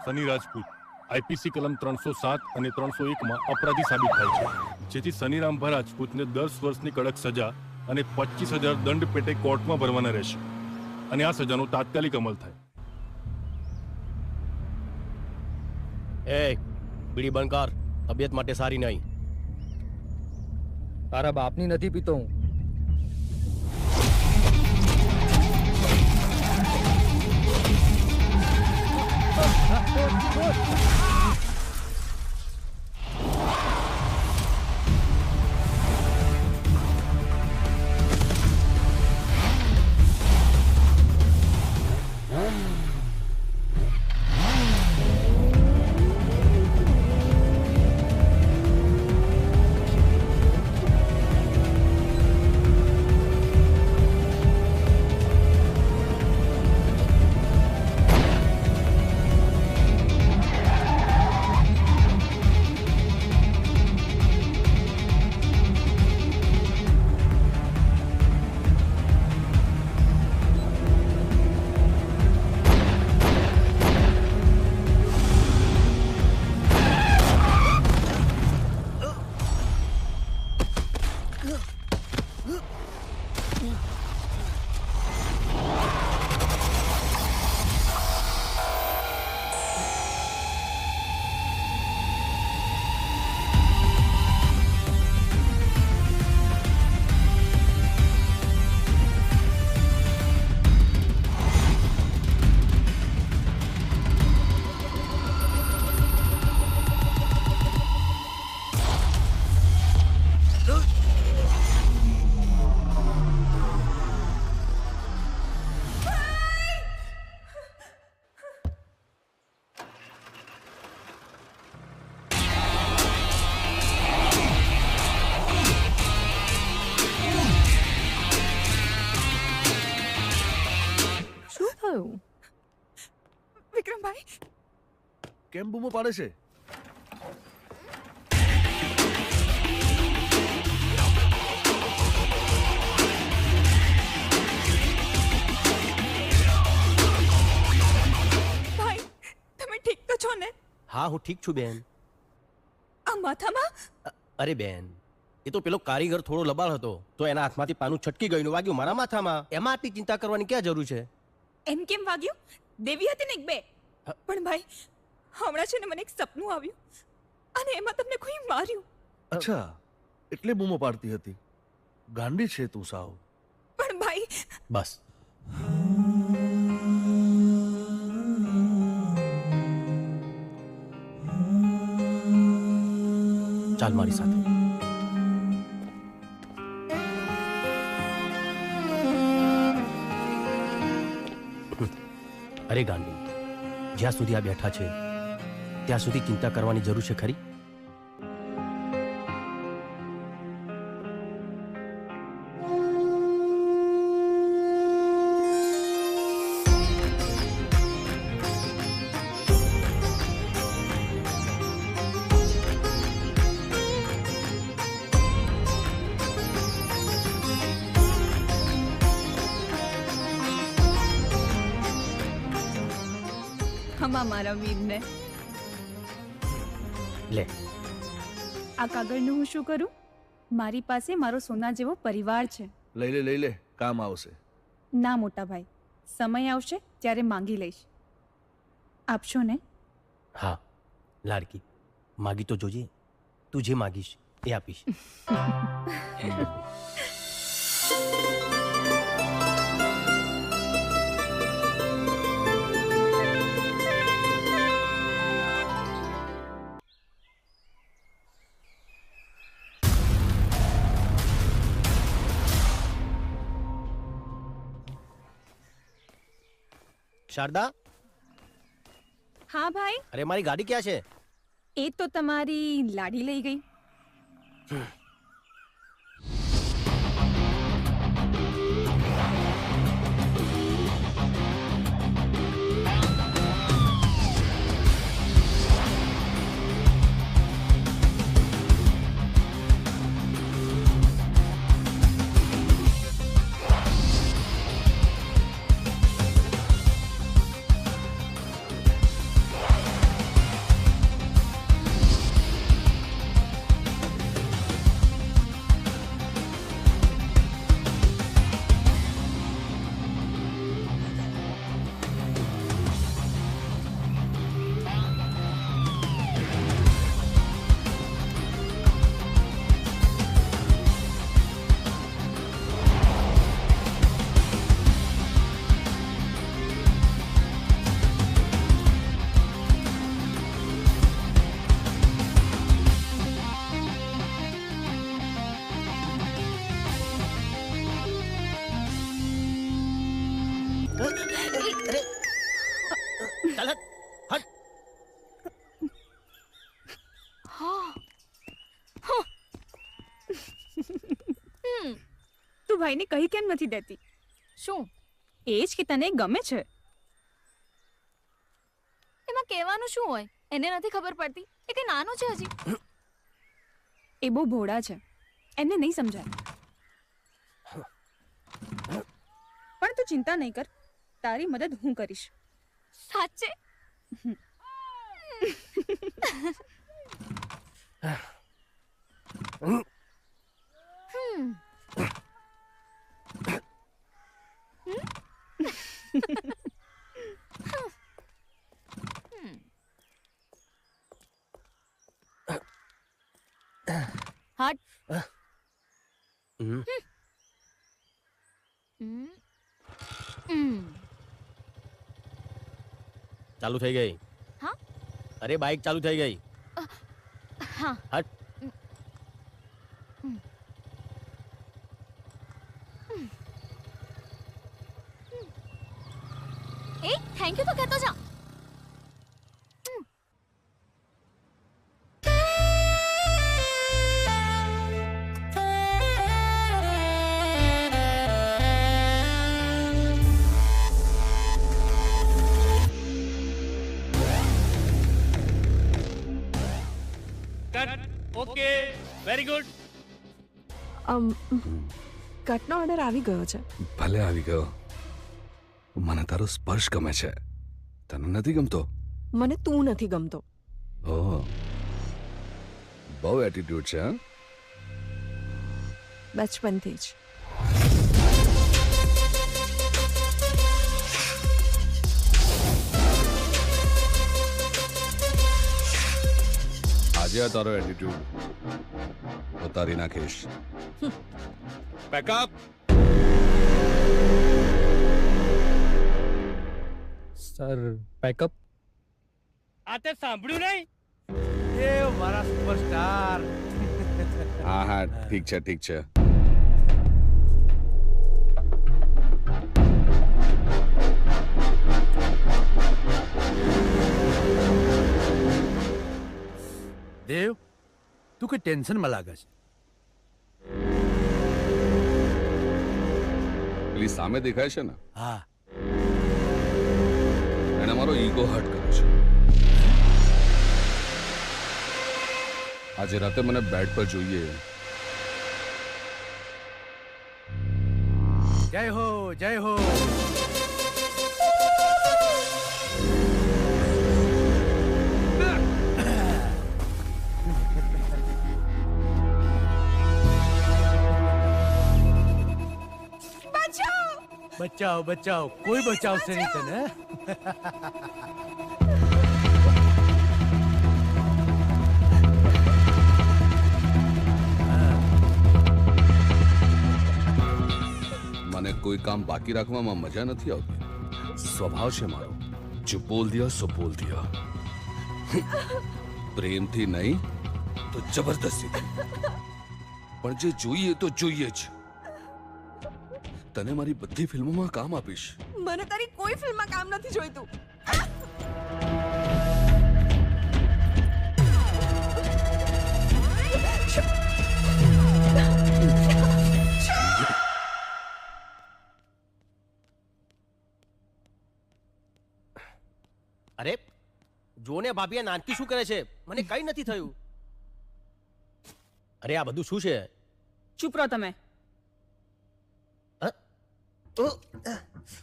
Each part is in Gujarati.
સની રાજપૂત આઈપીસી કલમ 307 અને 301 અપરાધી સાબિત થાય છે, જેથી સનીરામભા રાજપૂતને 10 વર્ષની કડક સજા અને 25,000 દંડ પેટે કોર્ટમાં ભરવાના રહેશે અને આ સજાનો તાત્કાલિક અમલ થાય. બીડી બંધ કર, તબિયત માટે સારી નહીં. તારા બાપની નથી પીતો હું. વિક્રમભાઈ કેમ બૂમો પાડે છે? ભાઈ તમે ઠીક તો છો ને? હા, હું ઠીક છું બેન. આ માથામાં? અરે બેન, એ તો પેલો કારીગર થોડો લબાડ હતો તો એના હાથમાંથી પાનું છટકી ગયું, વાગ્યું મારા માથામાં. એમાં આટલી ચિંતા કરવાની ક્યાં જરૂર છે? એમ કેમ વાગ્યું? દેવી હતી ને એક બે. પણ ભાઈ હમણાં છે ને મને એક સપનું આવ્યું અને એમાં તમને કોઈ માર્યું. અચ્છા, એટલે બૂમો પાડતી હતી. ગાંડી છે તું સાવ. પણ ભાઈ બસ. ચાલ મારી સાથે. અરે ગાંડી, જ્યાં સુધી આ બેઠા છે ત્યાં સુધી ચિંતા કરવાની જરૂર છે ખરી? હમા મારા વીરને. લે, આ કાગળનું હું શું કરું? મારી પાસે મારો સોના જેવો પરિવાર છે. લઈ લે, કામ આવશે. ના મોટા ભાઈ, સમય આવશે ત્યારે માંગી લઈશ. આપશો ને? હા લાડકી, માગી તો જોજે. તું જે માગીશ એ આપીશ. શારદા, હા ભાઈ. અરે મારી ગાડી ક્યાં છે? એ તો તમારી લાડી લઈ ગઈ. તું ભાઈને કહી કેમ નથી દેતી? શું એ જ કે તને ગમે છે. એમાં કહેવાનું શું હોય? એને નથી ખબર પડતી? એ કે નાનો છે હજી. એ બહુ ભોળા છે, એમને નહીં સમજાય. પણ તું ચિંતા નહીં કર, તારી મદદ હું કરીશ. સાચે? હટ. હમ. ચાલુ થઈ ગઈ. હા? અરે બાઇક ચાલુ થઈ ગઈ. હા. હટ. એ થેન્ક યુ તો કહેતો જા. Okay, very good. કટનો ઓર્ડર આવી ગયો છે. ભલે આવી ગયો. મને તારો સ્પર્શ ગમે છે, તને નથી ગમતો? મને તું નથી ગમતો. ઓહ, બહુ એટીટ્યુડ છે. હા, બચપનથી જ. આજે આ તારો એટીટ્યુડ ઉતારી નાખીશ. પેકઅપ. Sir pack up. આ તે સાંભળ્યું નહીં? એ મારા સુપરસ્ટાર. હા હા, ઠીક છે ઠીક છે. દેવ, તું કઈ ટેન્શનમાં લાગે છે? પેલી સામે દેખાય છે ને, હા. એને મારો ઈગો હર્ટ કર્યો છે. આજે રાતે મને બેડ પર જોઈએ. જય હો, જય હો. બચાવ બચાવ, કોઈ બચાવશે નહીં તને. મને કોઈ કામ બાકી રાખવામાં મજા નથી આવતી. સ્વભાવ છે મારો, જો બોલ દિયા સો બોલ દિયા. પ્રેમથી નહીં તો જબરદસ્તીથી, પણ જે જોઈએ તો જોઈએ જ. તને મારી બધી ફિલ્મોમાં કામ આપીશ. મને તારી કોઈ ફિલ્મમાં કામ નથી જોઈતું. અરે જો ને ભાભી, આ નાનકી શું કરે છે? મને કઈ નથી થયું. અરે આ બધું શું છે? ચૂપ રહો તમે.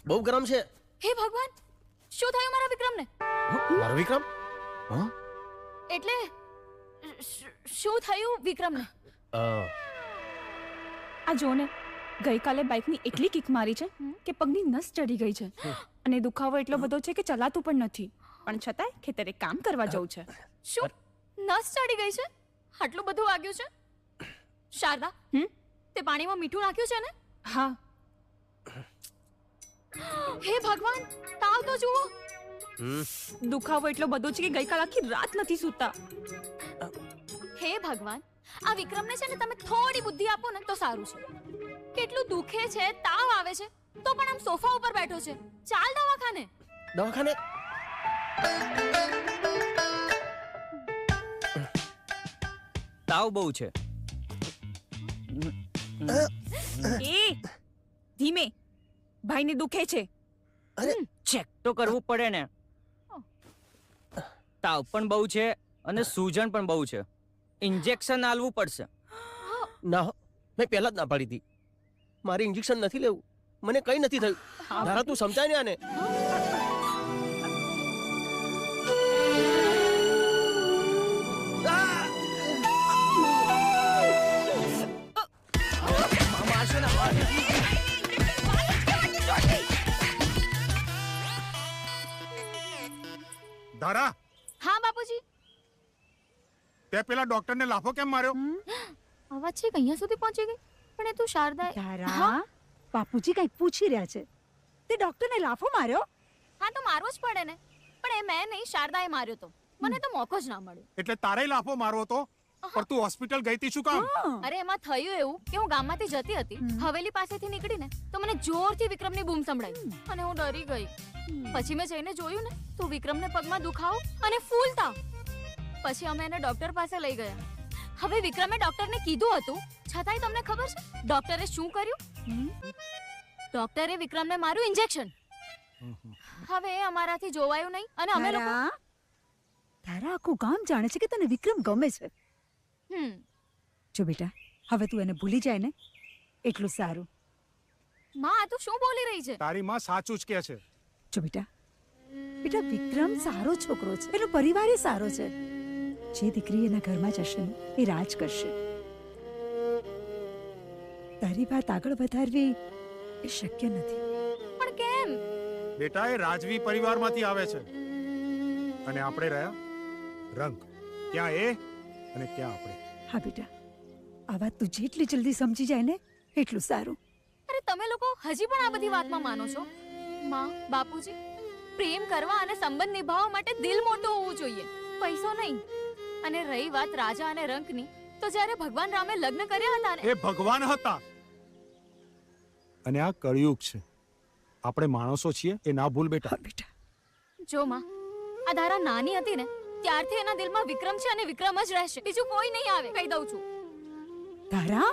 બહુ ગરમ છે. હે ભગવાન, શું થયું મારા વિક્રમને? મારો વિક્રમ? એટલે શું થયું વિક્રમને? આ જો ને, ગઈકાલે બાઇકની એટલી કિક મારી છે કે પગની નસ ચડી ગઈ છે અને દુખાવો એટલો બધો છે કે ચલાતું પણ નથી. પણ છતાંય ખેતરે કામ કરવા જવું છે. શું નસ ચડી ગઈ છે? આટલું બધું વાગ્યું છે? શારદા, તે પાણીમાં મીઠું નાખ્યું છે ને? હા. હે ભગવાન, તાવ તો જુઓ. દુખાવો એટલો બધો છે કે ગઈકાલ આખી રાત નથી સૂતા. હે ભગવાન, આ વિક્રમને છે ને તમે થોડી બુદ્ધિ આપો ને તો સારું છે. કેટલું દુખે છે, તાવ આવે છે, તો પણ આમ સોફા ઉપર બેઠો છે. ચાલ દવાખાને. દવાખાને? તાવ બહુ છે. એ ધીમે, ભાઈને દુખે છે. ચેક તો કરવું પડે ને. તાવ પણ બહુ છે અને સૂજન પણ બહુ છે. ઇન્જેક્શન આલવું પડશે. ના હો, મેં પહેલા જ ના પાડી હતી. મારે ઇન્જેક્શન નથી લેવું. મને કઈ નથી થયું. ધારા તું સમજાય ને આને. ધારા, હા બાપુજી. તે પેલા ડોક્ટરને લાફો કેમ માર્યો? અવાજ છે અહીંયા સુધી પહોંચી ગઈ. પણ એ તું શારદા. તારા બાપુજી કંઈક પૂછી રહ્યા છે. તે ડોક્ટરને લાફો માર્યો? હા તો મારવો જ પડે ને. પણ એ મેં નહીં, શારદાએ માર્યો તો. મને તો મોકો જ ના મળ્યો. એટલે તારે લાફો મારવો તો? પણ તું હોસ્પિટલ ગઈ તી શું કામ? અરે એમાં થયું એવું કે હું ગામમાંથી જતી હતી. હવેલી પાસેથી નીકળીને તો મને જોરથી વિક્રમની બૂમ સંભળાઈ અને હું ડરી ગઈ. પછી મેં જઈને જોયું ને તો વિક્રમને પગમાં દુખાવો અને ફૂલતા. પછી અમે એને ડોક્ટર પાસે લઈ ગયા. હવે વિક્રમે ડોક્ટરને કીધું હતું, છતાંય તમને ખબર છે ડોક્ટરે શું કર્યું? ડોક્ટરે વિક્રમને માર્યું ઇન્જેક્શન. હવે અમારાથી જોવાયું નહીં અને અમે લોકો તારા આખું ગામ જાણે છે કે તને વિક્રમ ગમે છે. જો બેટા, હવે તું એને ભૂલી જાય ને એટલું સારું. માં આ તું શું બોલી રહી છે? તારી માં સાચું જ કહે છે. જો બેટા, વિક્રમ સારો છોકરો છે. એનો પરિવાર એ સારો છે. જે દીકરી એના ઘરમાં જશે ને એ રાજ કરશે. તારી વાત આગળ વધારવી એ શક્ય નથી. પણ કેમ? બેટા, એ રાજવી પરિવારમાંથી આવે છે અને આપણે રહ્યા રંગ. ક્યાં એ અને ક્યાં આપણે. હા બેટા, આ વાત તું જેટલી જલ્દી સમજી જાય ને એટલું સારું. અરે તમે લોકો હજી પણ આ બધી વાતમાં માનો છો? માં, બાપુજી, પ્રેમ કરવા અને સંબંધ નિભાવવા માટે દિલ મોટું હોવું જોઈએ, પૈસો નહીં. અને રહી વાત રાજા અને રંકની, તો જ્યારે ભગવાન રામે લગ્ન કર્યા હતા ને, એ ભગવાન હતા અને આ કળિયુગ છે. આપણે માણસો છીએ, એ ના ભૂલ બેટા. બેટા જો માં, આ ધારા નાની હતી ને ત્યારથી એના દિલમાં વિક્રમ છે અને વિક્રમ જ રહેશે. બીજું કોઈ નહીં આવે, કહી દઉં છું. તારા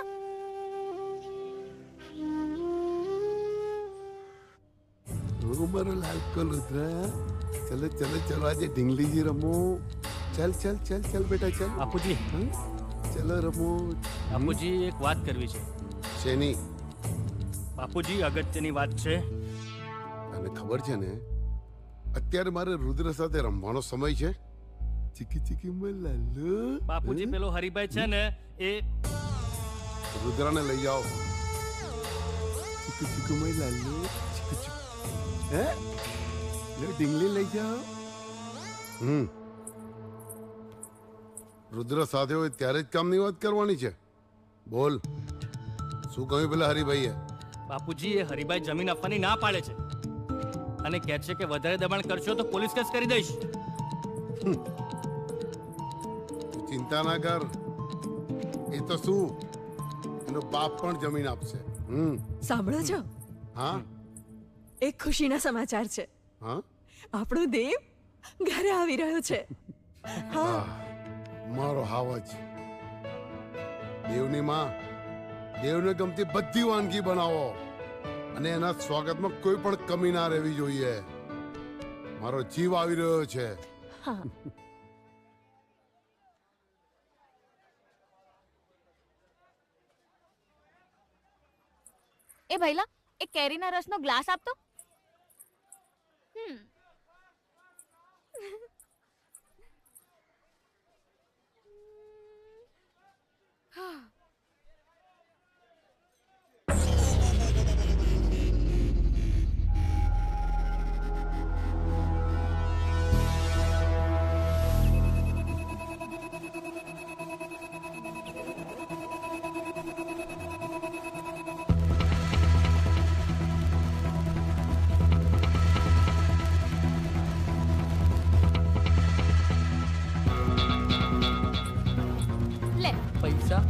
મારો લાલ કલુદ્રા, ચલો ચલો ચલો, આજે ઢીંગલીજી રમો. ચલ ચલ ચલ ચલ બેટા ચલ. બાપુજી, ચલો રમો. બાપુજી, એક વાત કરવી છે. શેની? બાપુજી, અગત્યની વાત છે. તને ખબર છે ને, અત્યારે મારે રુદ્ર સાથે રમવાનો સમય છે. ચીકી ચીકી મલાલો. બાપુજી, પેલો હરિભાઈ છે ને એ રુદ્રાને લઈ જાઓ. ચીકુ ચીકુ મલાલો. ચીકુ ચીકુ. હે? લે ઢીંગલી લઈ જાઓ. રુદ્ર સાથે હોય ત્યારે જ કામની વાત કરવાની છે. બોલ, શું કહ્યું પેલા હરિભાઈએ? બાપુજી, એ હરિભાઈ જમીન આપવાની ના પાડે છે અને કહે છે કે વધારે દબાણ કરશો તો પોલીસ કેસ કરી દઈશ. તું ચિંતા ના કર, એ તો શું, એનો બાપ પણ જમીન આપશે. સાંભળો છો? હા, એક ખુશીના સમાચાર છે. હા, આપણો દેવ ઘરે આવી રહ્યો છે. હા, મારો હાવજ. દેવની માં, દેવને ગમતી બધી વાનગી બનાવો અને એના સ્વાગતમાં કોઈ પણ કમી ના રહેવી જોઈએ. મારો જીવ આવી રહ્યો છે. હા. એ ભઈલા, એક કેરીના રસનો ગ્લાસ આપતો. પૈસા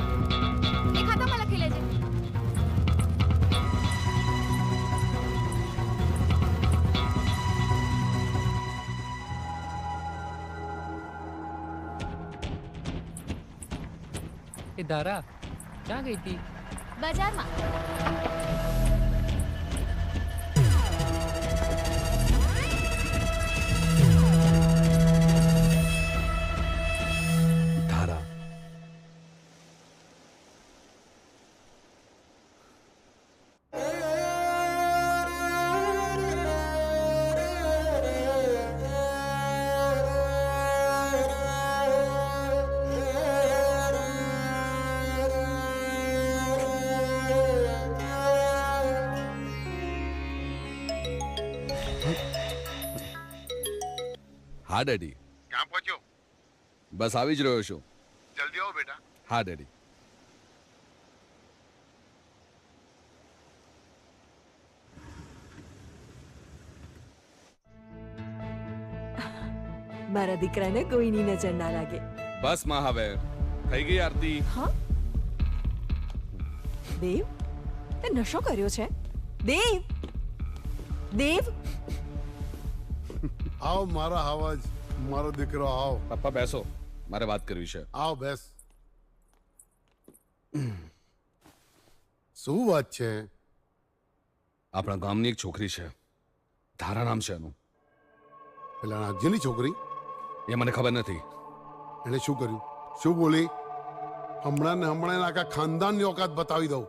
એ ખાતામાં લખી લેજે. એ ધારા ક્યાં ગઈ હતી? બજારમાં. ધારા, હા ડેડી. ક્યાં પહોંચ્યો? બસ આવી જ રહ્યો છું. જલ્દી આવો બેટા. હા ડેડી. મારા દીકરાને કોઈની નજર ના લાગે. બસ માં હવે થઈ ગઈ આરતી. હા દેવ, તે નશો કર્યો છે? દેવ, દેવ, આવ મારા આવાજ, મારો દીકરો આવ. પપ્પા બેસો, મારે વાત કરવી છે. આવ બેસ. શું વાત છે? આપણા ગામની એક છોકરી છે, ધારા નામ છે એનું. પેલા નાગજીની છોકરી? એ મને ખબર નથી. એને શું કર્યું? શું બોલી? હમણાં ને હમણાં આખા ખાનદાનની ઓકાત બતાવી દઉં.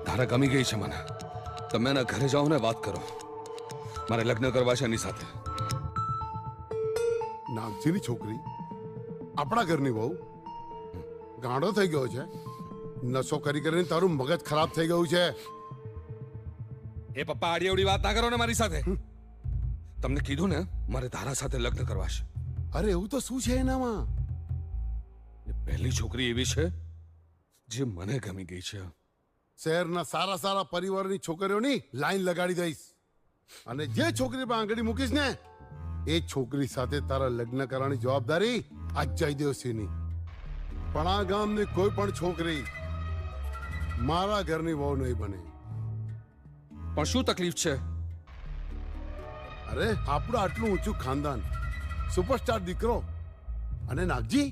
ધારા ગમી ગઈ છે મને. તમે એના ઘરે જાઓ ને વાત કરો. મારે લગ્ન કરવા છે એની સાથે. નાગજીની છોકરી આપણા ઘરની બહુ ગાંડો થઈ ગયો છે. નશો કરી કરીને તારું મગજ ખરાબ થઈ ગયું છે. એ પપ્પા આડી અવડી વાત ના કરો ને મારી સાથે. તમને કીધું ને મારે ધારા સાથે લગ્ન કરવા છે. અરે એવું તો શું છે એનામાં? એ પહેલી છોકરી એવી છે જે મને ગમી ગઈ છે. શહેરના સારા સારા પરિવારની છોકરીઓની લાઈન લગાડી દઈશ અને જે છોકરી પર આંગળી મૂકીશ ને એ છોકરી સાથે તારા લગ્ન કરવાની જવાબદારી આજ જયદેવસિંહની. પણ આ ગામની કોઈ પણ છોકરી મારા ઘરની વહુ નહીં બને. પણ શું તકલીફ છે? અરે આપણું આટલું ઊંચું ખાનદાન, સુપરસ્ટાર દીકરો અને નાગજી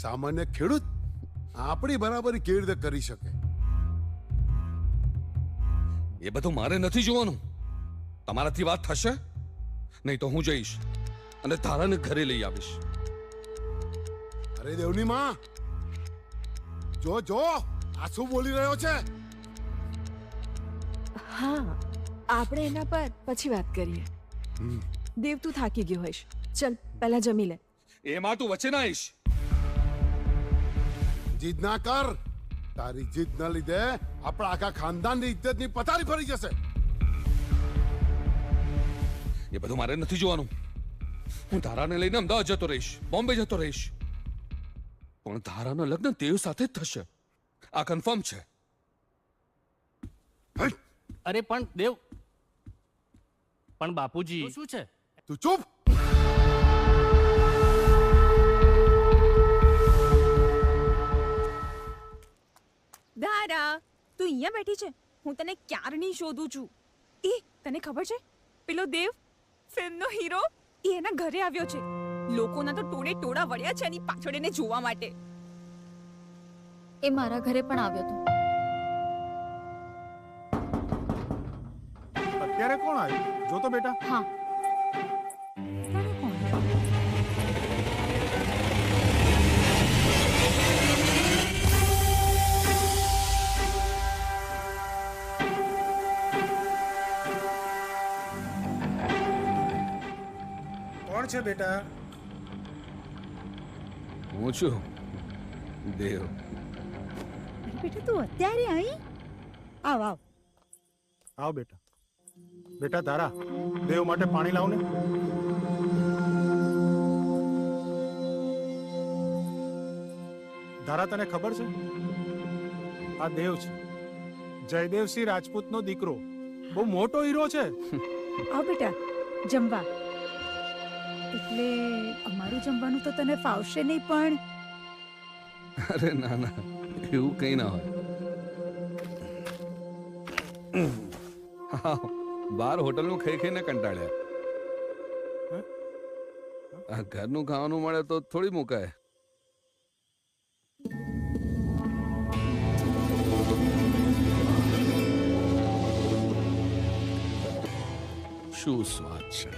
સામાન્ય ખેડૂત, આપણી બરાબરી કેવી રીતે કરી શકે? એ બધું મારે નથી જોવાનું. તમારાથી વાત થશે નહીં તો હું જઈશ અને ધારાને ઘરે લઈ આવીશ. અરે દેવની માં, જો જો આ શું બોલી રહ્યો છે? હા આપણે એના પર પછી વાત કરીએ. દેવ, તું થાકી ગયો હોઈશ, ચલ પહેલા જમી લે. એમાં તું વચ્ચે ના આવીશ. જીદ ના કર. તારી જીદ ના લીધે આપણા આખા ખાનદાનની ઇજ્જતની પથારી ફરી જશે. એ બધું મારે નથી જોવાનું. હું ધારાને લઈને અમદાવાદ જતો રહીશ, બોમ્બે જતો રહીશ. પણ ધારાના લગ્ન દેવ સાથે જ થશે, આ કન્ફર્મ છે. અરે પણ દેવ, પણ બાપુજી શું છે? તું ચૂપ. ધારા, તું અહીંયા બેઠી છે? હું તને ક્યારની શોધું છું. એ તને ખબર છે, પેલો દેવ ફિલ્મનો હીરો એ એના ઘરે આવ્યો છે. લોકોના તો ટોળે ટોળા વળ્યા છે એની પાછળ એને જોવા માટે. એ મારા ઘરે પણ આવ્યો હતો. અત્યારે કોણ આવ્યું? જો તો બેટા. હા, કોણ છે બેટા? હું છું દેવ. બેટા તું અત્યારે આવી? આવ આવ. આવ બેટા. બેટા તારા, દેવ માટે પાણી લાવ ને. ધારા, તને ખબર છે આ દેવ છે જયદેવસિંહ રાજપૂતનો દીકરો. બહુ મોટો હીરો છે. આવ બેટા જમવા. એટલે અમારું જમવાનું તો તને ફાવશે નહીં પણ. અરે ના ના, એવું કઈ ના હોય. હા, બાર હોટલનું ખાઈ ખાઈને કંટાળ્યા. આ ઘરનું ખાવાનું મળે તો થોડી મુકાય. શું સ્વાદ છે.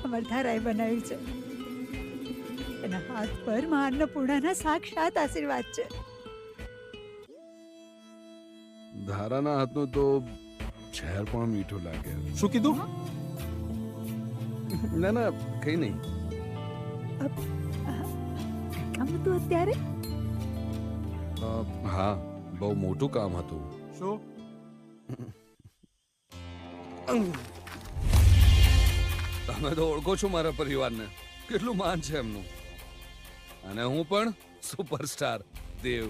અમાર ધારાએ બનાવ્યું છે. એના હાથ પર માં અન્નપૂર્ણાના સાક્ષાત આશીર્વાદ છે. ધારાના હાથનું તો ઝેર પણ મીઠું લાગે. શું કીધું? ના ના કઈ નહીં. કામ હતું અત્યારે? હા, બહુ મોટું કામ હતું. શું? તમે તો ઓળખો છો મારા પરિવારને, કેટલું માન છે એમનું. અને હું પણ સુપરસ્ટાર દેવ.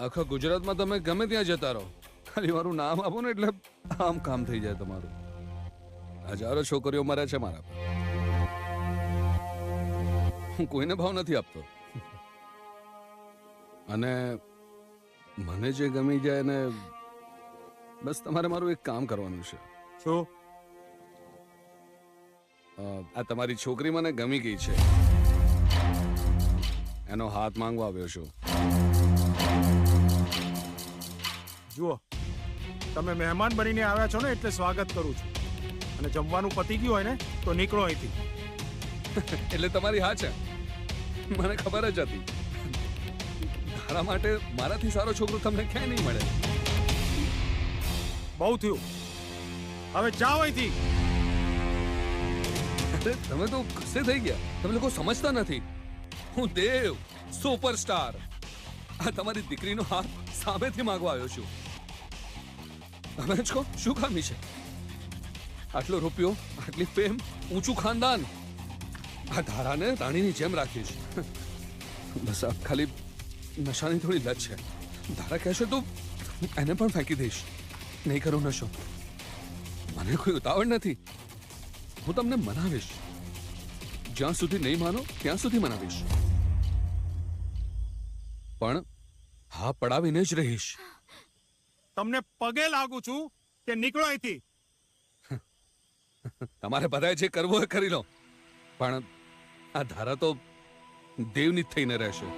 આખા ગુજરાતમાં તમે ગમે ત્યાં જતા રહો, ખાલી મારું નામ આપો ને એટલે આમ કામ થઈ જાય તમારું. હજારો છોકરીઓ મરે છે મારા પર. હું કોઈને ભાવ નથી આપતો. અને મને જે ગમી જાય ને બસ તમારે મારું એક કામ કરવાનું છે. શું? આ તમારી છોકરી મને ગમી ગઈ છે, એનો હાથ માંગવા આવ્યો છું. જુઓ, તમે મહેમાન બનીને આવ્યા છો ને એટલે સ્વાગત કરું છું. અને જમવાનું પતી ગયું હોય ને તો નીકળો અહીંથી. એટલે તમારી હા છે, મને ખબર જ હતી. તારા માટે મારાથી સારો છોકરો તમને ક્યાંય નહીં મળે. બહુ થયું, હવે જાઓ અહીંથી. તમે તો ગુસ્સે થઈ ગયા. તમે લોકો સમજતા નથી. હું દેવ સુપરસ્ટાર આ તમારી દીકરીનો હાથ સામેથી માંગવા આવ્યો છું. તમે જ કહો શું ખામી છે? આટલો રૂપિયો, આટલી ફેમ, ઊંચું ખાનદાન, આ ધારાને રાણીની જેમ રાખીશ. બસ આ ખાલી નશાની થોડી લત છે. ધારા કહેશે તો એને પણ ફેંકી દઈશ. નહીં કરું નશો. મને કોઈ ઉતાવળ નથી. હું તમને મનાવીશ. જ્યાં સુધી નહીં માનો ત્યાં સુધી મનાવીશ. પણ હા પડાવીને જ રહીશ. તમને પગે લાગુ છું કે નીકળો અહીંથી. તમારે બધાએ જે કરવું હોય કરી લો, પણ આ ધારા તો દેવની જ થઈને રહેશે.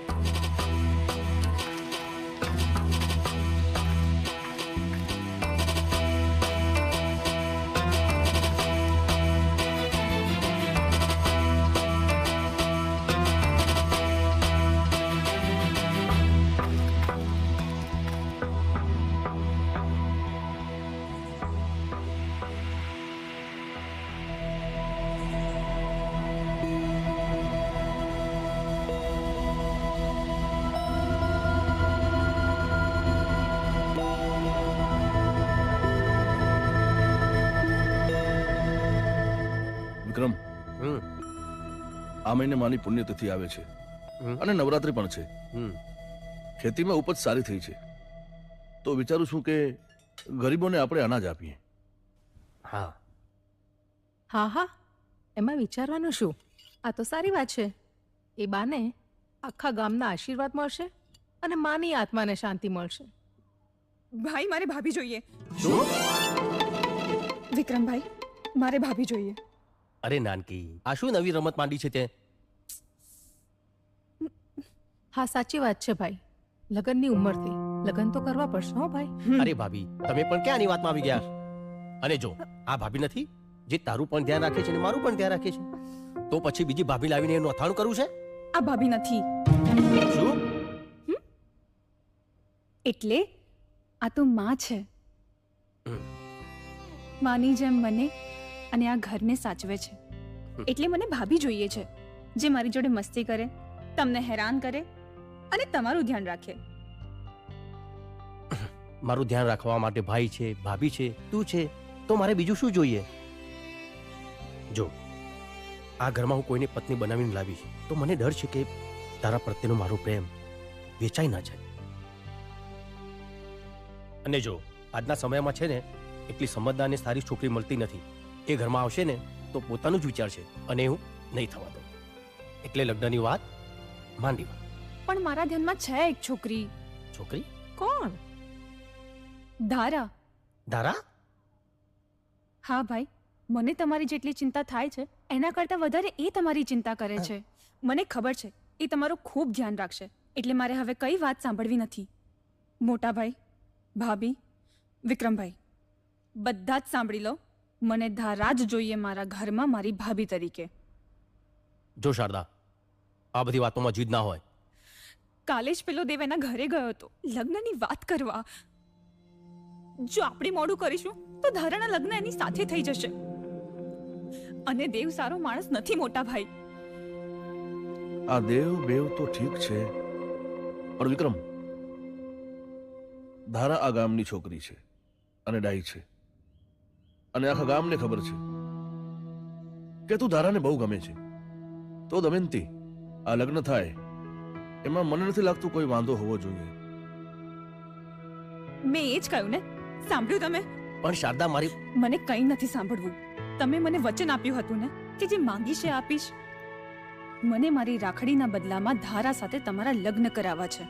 વિક્રમ, આ મહિને માની પુણ્યતિથિ આવે છે અને નવરાત્રી પણ છે. ખેતીમાં ઉપજ સારી થઈ છે, તો વિચારું છું કે ગરીબોને આપણે અનાજ આપીએ. હા હા હા, એમાં વિચારવાનું શું? આ તો સારી વાત છે. એ બાને આખા ગામના આશીર્વાદ મળશે અને માની આત્માને શાંતિ મળશે. ભાઈ, મારે ભાભી જોઈએ. વિક્રમભાઈ, મારે ભાભી જોઈએ. અરે નાનકી, આ શું નવી રમત માંડી છે તે? હા, સાચી વાત છે ભાઈ. લગનની ઉંમર થઈ, લગન તો કરવા પડશે હો ભાઈ. અરે ભાભી, તમે પણ ક્યાં આની વાતમાં આવી ગયા? અને જો આ ભાભી નથી જે તારું પણ ધ્યાન રાખે છે અને મારું પણ ધ્યાન રાખે છે, તો પછી બીજી ભાભી લાવીને એનું અથાણું કરવું છે? આ ભાભી નથી. શું? એટલે આ તો માં છે. માની જેમ મને અને આ ઘરને સાચવે છે. એટલે મને ભાભી જોઈએ છે જે મારી જોડે મસ્તી કરે, તમને હેરાન કરે અને તમારું ધ્યાન રાખે. મારું ધ્યાન રાખવા માટે ભાઈ છે, ભાભી છે, તું છે, તો મારે બીજું શું જોઈએ? જો આ ઘરમાં હું કોઈને પત્ની બનાવીને લાવીશ તો મને ડર છે કે તારા પ્રત્યેનો મારો પ્રેમ વેચાઈ ના જાય. અને જો આજના સમયમાં છે ને એટલી સમજદાર અને સારી છોકરી મળતી નથી. એ ઘરમાં આવશે ને તો પોતાનું જ વિચારશે અને હું નહીં થવા દઉં. એટલે લગ્નની વાત માંડી વાત. પણ મારા ધ્યાનમાં છે એક છોકરી. છોકરી? કોણ? ધારા. ધારા? હા ભાઈ, મને તમારી જેટલી ચિંતા થાય છે એના કરતાં વધારે એ તમારી ચિંતા કરે છે. મને ખબર છે એ તમારું ખૂબ ધ્યાન રાખશે. એટલે મારે હવે કઈ વાત સાંભળવી નથી. મોટા ભાઈ, ભાભી, વિક્રમભાઈ, બધા જ સાંભળી લો, મને ધારા જ જોઈએ મારા ઘરમાં મારી ભાભી તરીકે. જો શારદા, આ બધી વાતોમાં જીદ ના હોય. કાલે જ પેલો દેવ એના ઘરે ગયો હતો લગ્નની વાત કરવા. જો આપણે મોડું કરીશું તો ધારાના લગ્ન એની સાથે થઈ જશે. અને દેવ સારો માણસ નથી મોટા ભાઈ. આ દેવ બેવ તો ઠીક છે, પણ વિક્રમ, ધારા આ ગામની છોકરી છે અને ડાઈ છે, અને આખા ગામને ખબર છે કે તું ધારાને બહુ ગમે છે. તો દમયંતી, આ લગ્ન થાય એમાં મને નથી લાગતું કોઈ વાંધો હોવો જોઈએ. મેં એ જ કહ્યું ને, સાંભળ્યું તમે? પણ શારદા, મારી મને કંઈ નથી સાંભળવું. તમે મને વચન આપ્યું હતું ને કે જે માંગીશ એ આપીશ. મને મારી રાખડીના બદલામાં ધારા સાથે તમારા લગ્ન કરાવવા છે.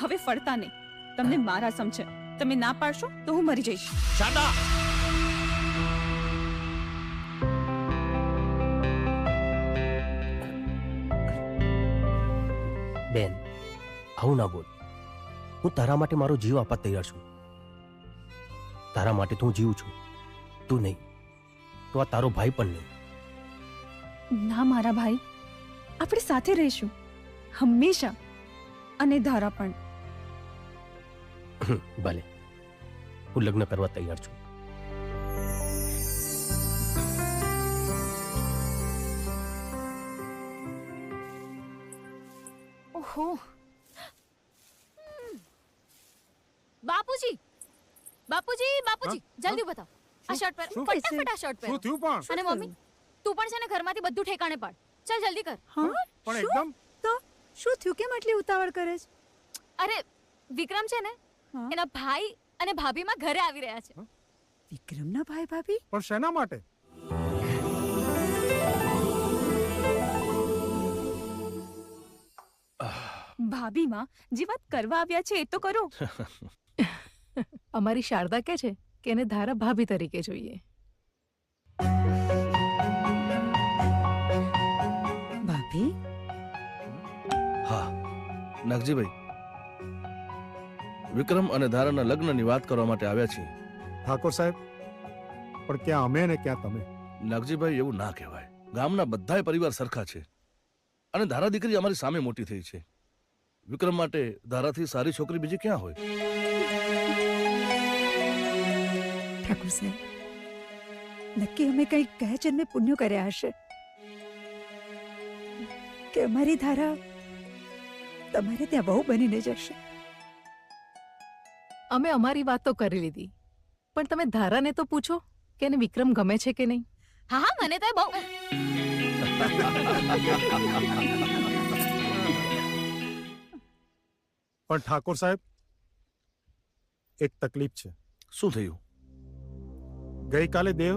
હવે ફરતા નહીં. તમને મારા સમજે. તમે ના પાડશો તો હું મરી જઈશ. શારદા, બેન, આવું ના બોલ. હું તારા માટે મારો જીવ આપવા તૈયાર છું. તારા માટે તો હું જીવું છું, તું નહીં તો આ તારો ભાઈ પણ નહીં. ના મારા ભાઈ, આપણે સાથે રહીશું હંમેશા. અને ધારા પણ. ભલે, હું લગ્ન કરવા તૈયાર છું. ઓહો, બાપુજી, બાપુજી, બાપુજી, જલ્દી બતાવો. આ શર્ટ પહેર, ફટાફટ આ શર્ટ પહેર. શું થયું પણ? અને મમ્મી, તું પણ છે ને ઘરમાંથી બધું ઠેકાણે પાડ. ચાલ જલ્દી કર. પણ એકદમ તો શું થયું? કેમ આટલી ઉતાવળ કરે છે? અરે વિક્રમ છે ને, એના ભાઈ અને ભાભીમાં ઘરે આવી રહ્યા છે. વિક્રમના ભાઈ ભાભી? પણ શેના માટે? ભાભીમાં જે વાત કરવા આવ્યા છે એ તો કરો. અમારી શારદા કહે છે કે એને ધારા ભાભી તરીકે જોઈએ. ભાભી? હા નાગજીભાઈ, વિક્રમ અને ધારાના લગ્નની વાત કરવા માટે આવ્યા છીએ. ઠાકોર સાહેબ, પણ ક્યાં અમે ને ક્યાં તમે? નાગજીભાઈ, એવું ના કહેવાય. ગામના બધાય પરિવાર સરખા છે, અને ધારા દીકરી અમારી સામે મોટી થઈ છે. વિક્રમ માટે ધારાથી સારી છોકરી બીજી ક્યાં હોય? ઠાકોર સાહેબ, નક્કી અમે કંઈક ગયા જન્મે પુણ્ય કર્યા હશે કે અમારી ધારા તમારે ત્યાં બહુ બનીને જશે. અમે અમારી વાત તો કરી લીધી, પણ તમે ધારાને તો પૂછો કે એને વિક્રમ ગમે છે કે નહીં. હા હા, મને તો બહુ. પણ ઠાકોર સાહેબ, એક તકલીફ છે. શું થયું? ગઈકાલે દેવ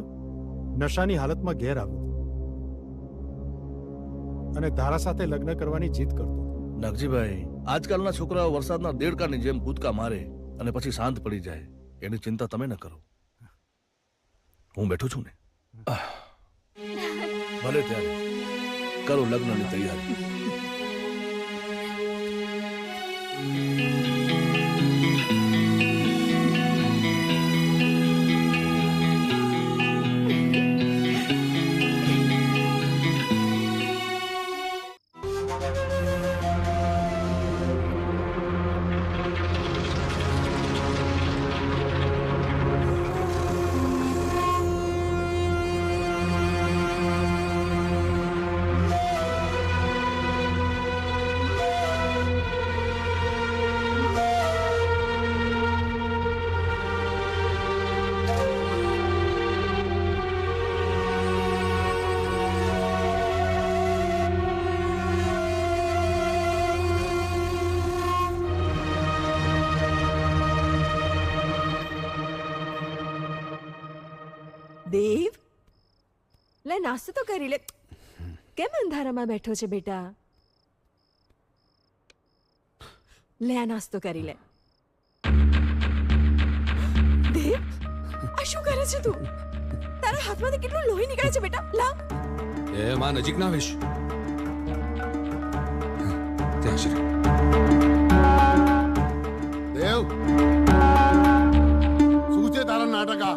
નશાની હાલતમાં ઘેર આવ્યો અને ધારા સાથે લગ્ન કરવાની જીદ કરતો. નાગજીભાઈ, આજકાલના છોકરાઓ વરસાદના દેડકાની જેમ કૂદકા મારે અને પછી શાંત પડી જાય. એની ચિંતા તમે ન કરો, હું બેઠો છું ને. ભલે ત્યારે કરો લગ્નની તૈયારી. દેવ, લે નાસ્તો તો કરી લે. કેમ અંધારામાં બેઠો છે બેટા? લે આ નાસ્તો કરી લે. દેવ, આ શું કરે છે તું? તારા હાથમાંથી કેટલું લોહી નીકળે છે બેટા. લાવ. એ માં નજીક ના આવીશ. ત્યાં શ્રી દેવ, શું નાટક આ?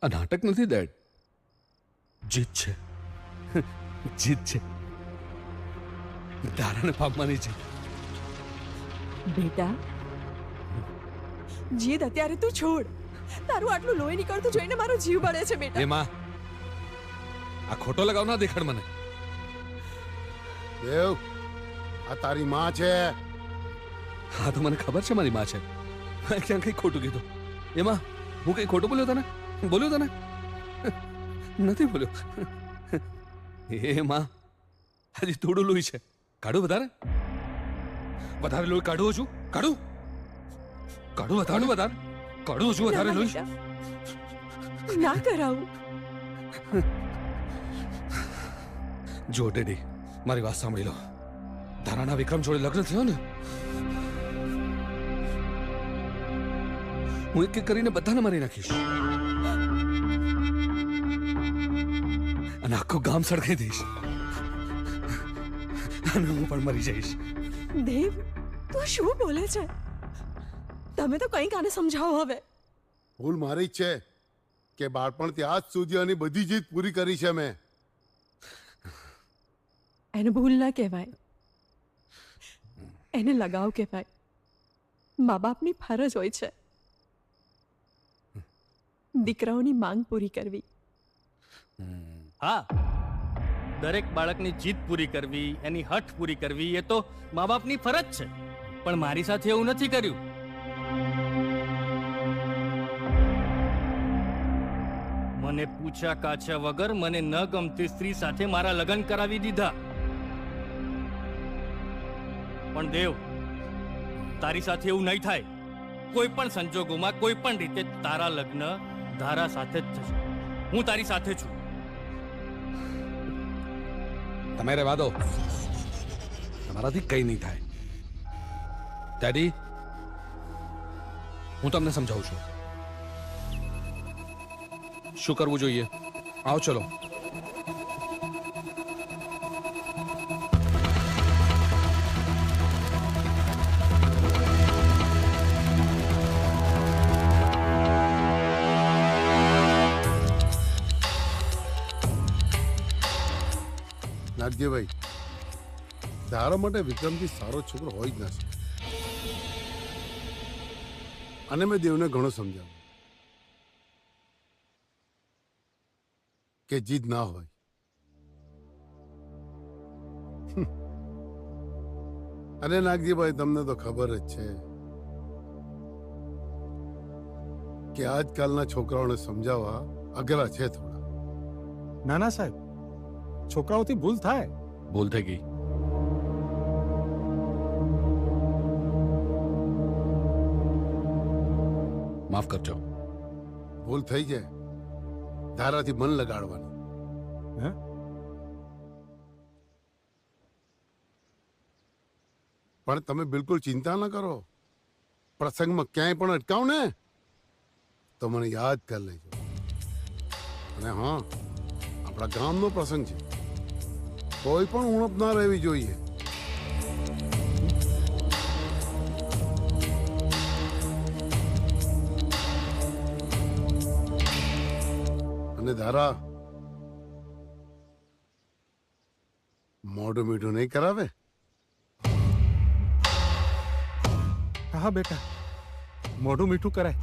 આ નાટક નથી ડેડ, જીત છે. જીત છે, ધારાને પામવાની છે. બેટા જીદ અત્યારે તું છોડ. તારું આટલું લોહી નીકળતું જોઈને મારો જીવ બળે છે બેટા. એમાં આ ખોટો લગાવ ના દેખાડ મને. દેવ, આ તારી માં છે. હા તો મને ખબર છે મારી માં છે. મેં ક્યાં કઈ ખોટું કીધું? એમાં હું કઈ ખોટું બોલ્યો તને? બોલ્યો તને? નથી બોલ્યો. એ માં હજી થોડું લોહી છે. કાઢું વધારે? વધારે લોહી કાઢું છું? કાઢું વધારે વધારે કાઢું છું વધારે લોહી? ના કરાવું. જો ડેડી, મારી વાત સાંભળી લો. ધારાના વિક્રમ જોડે લગ્ન થયો ને, હું એક એક કરીને બધાને મારી નાખીશ અને આખું ગામ સળગાઈ દઈશ અને હું પણ મરી જઈશ. દેવ, તું શું બોલે છે? તમે તો કંઈક આને સમજાવો હવે. ભૂલ મારી જ છે કે બાળપણથી આજ સુધી આની બધી જીત પૂરી કરી છે મેં. એને ભૂલ ના કહેવાય, એને લગાવ કહેવાય. મા બાપની ફરજ હોય છે દીકરાઓની માંગ પૂરી કરવી. હા, દરેક બાળકની જીદ પૂરી કરવી, એની હઠ પૂરી કરવી એ તો મા બાપની ફરજ છે. પણ મારી સાથે એવું નથી કર્યું. મને પૂછ્યા કાછ્યા વગર મને ન ગમતી સ્ત્રી સાથે મારા લગ્ન કરાવી દીધા. પણ દેવ, તારી સાથે એવું નહીં થાય. કોઈ પણ સંજોગોમાં, કોઈ પણ રીતે તારા લગ્ન ધારા સાથે જ થશે. હું તારી સાથે છું. તમે રહેવા દો, તમારાથી કઈ નહીં થાય. ડેડી, હું તમને સમજાવું છું શું કરવું જોઈએ. આવો ચલો. નાગજીભાઈ, ધારા માટે વિક્રમથી સારો છોકરો હોય જ ના શકે. અને મેં દેવને ઘણો સમજાવ્યું કે જીદ ના હોય. અને નાગજીભાઈ, તમને તો ખબર જ છે કે આજકાલના છોકરાઓને સમજાવવા અઘરા છે થોડા. ના ના સાહેબ, છોકરાઓથી ભૂલ થાય. ભૂલ થઈ ગઈ. માફ કરજો. ભૂલ થઈ જાય, ધારાથી મન લગાડવાનું. પણ તમે બિલકુલ ચિંતા ન કરો. પ્રસંગમાં ક્યાંય પણ અટકાવ ને તો મને યાદ કરી લેજો. અને હા, આપણા ગામનો પ્રસંગ છે, કોઈ પણ ઉણપ ના રહેવી જોઈએ. અને ધારા મોઢું મીઠું નહીં કરાવે. હા બેટા, મોઢું મીઠું કરાય.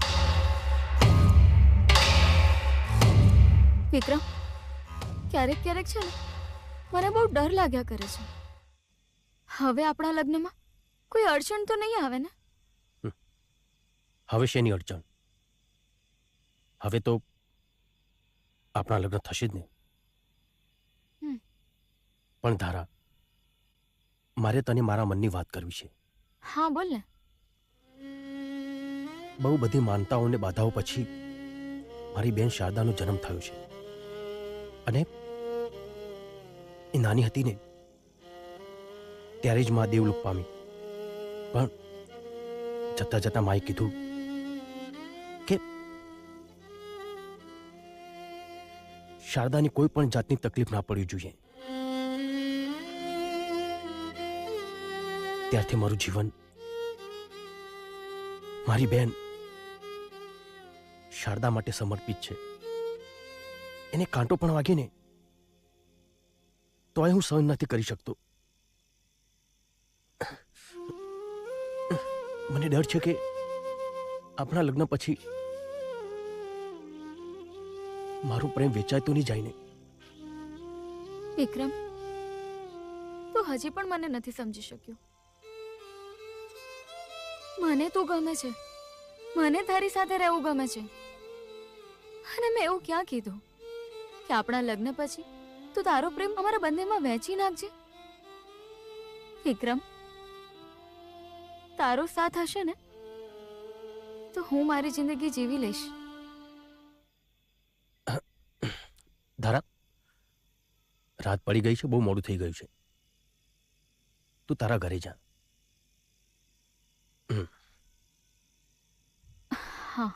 વિક્રમ, ક્યારેક ક્યારેક છે ને મને બહુ ડર લાગ્યા કરે છે. હવે આપણા લગ્નમાં કોઈ અડચણ તો નહીં આવે ને? હવે શેની અડચણ? હવે તો આપણા લગ્ન થશે જ નહીં. પણ ધારા, મારે તને મારા મનની વાત કરવી છે. હા, બોલ ને. બહુ બધી માનતાઓ અને બાધાઓ પછી મારી બેન શારદાનો જન્મ થયો છે. અને એ નાની હતી ને ત્યારે જ મા દેવલોક પામી. પણ જતા જતા માએ કીધું કે શારદાની કોઈ પણ જાતની તકલીફ ના પડવી જોઈએ. ત્યારથી મારું જીવન, મારી બેન શારદા માટે સમર્પિત છે. એને કાંટો પણ વાગે ને તોય હું સહન નથી કરી શકતો. મને ડર છે કે આપણા લગ્ન પછી મારું પ્રેમ વેચાય તો નહીં જાય ને. વિક્રમ, તું હજી પણ મને નથી સમજી શક્યો. મને તું ગમે છે, મને તારી સાથે રહેવું ગમે છે, અને મેં એવું ક્યાં કીધું કે આપણા લગ્ન પછી તું તારો પ્રેમ અમારા બંનેમાં વહેંચી નાખજે. વિક્રમ, તારો સાથ હશે ને તો હું મારી જિંદગી જીવી લઈશ. ધારા, રાત પડી ગઈ છે, બહુ મોડું થઈ ગયું છે. તું તારા ઘરે જા. હા.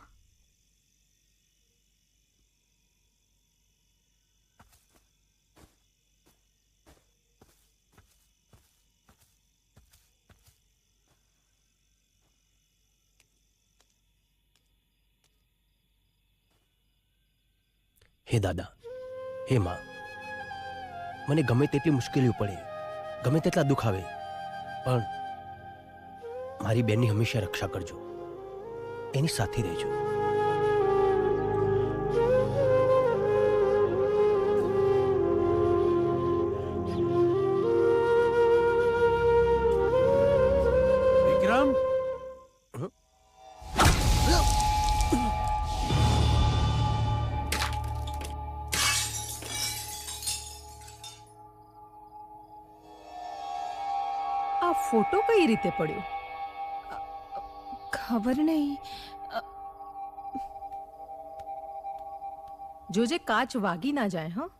હે દાદા, હે માં, મને ગમે તેટલી મુશ્કેલીઓ પડે, ગમે તેટલા દુઃખ આવે, પણ મારી બેનની હંમેશા રક્ષા કરજો, એની સાથે રહેજો. વિક્રમ, આ ફોટો કઈ રીતે પડ્યો? ખબર નહીં. જોજે કાચ વાગી ના જાય. હા,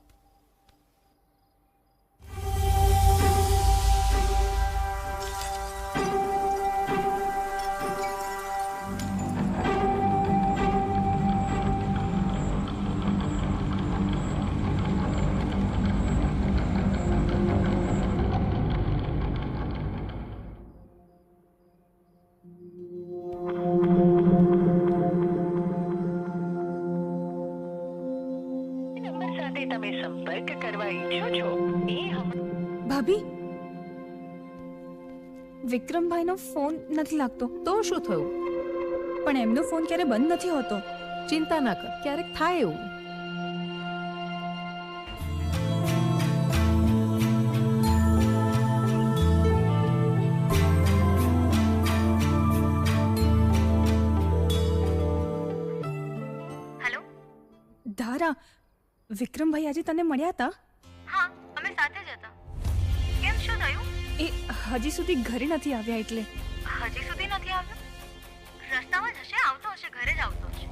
ભાભી, વિક્રમભાઈનો ફોન નથી લાગતો. તો શું થયું? પણ એમનો ફોન ક્યારે બંધ નથી હોતો. ચિંતા ના કર, ક્યારેક થાય એવું. હેલો ધારા, વિક્રમભાઈ આજે તને મળ્યા હતા? હા, અમે સાથે જ હતા. કેમ, શું થયું? એ હજી સુધી ઘરે નથી આવ્યા. એટલે હજી સુધી નથી આવ્યો? રસ્તામાં જ હશે, આવતો હશે, ઘરે જ આવતો હશે.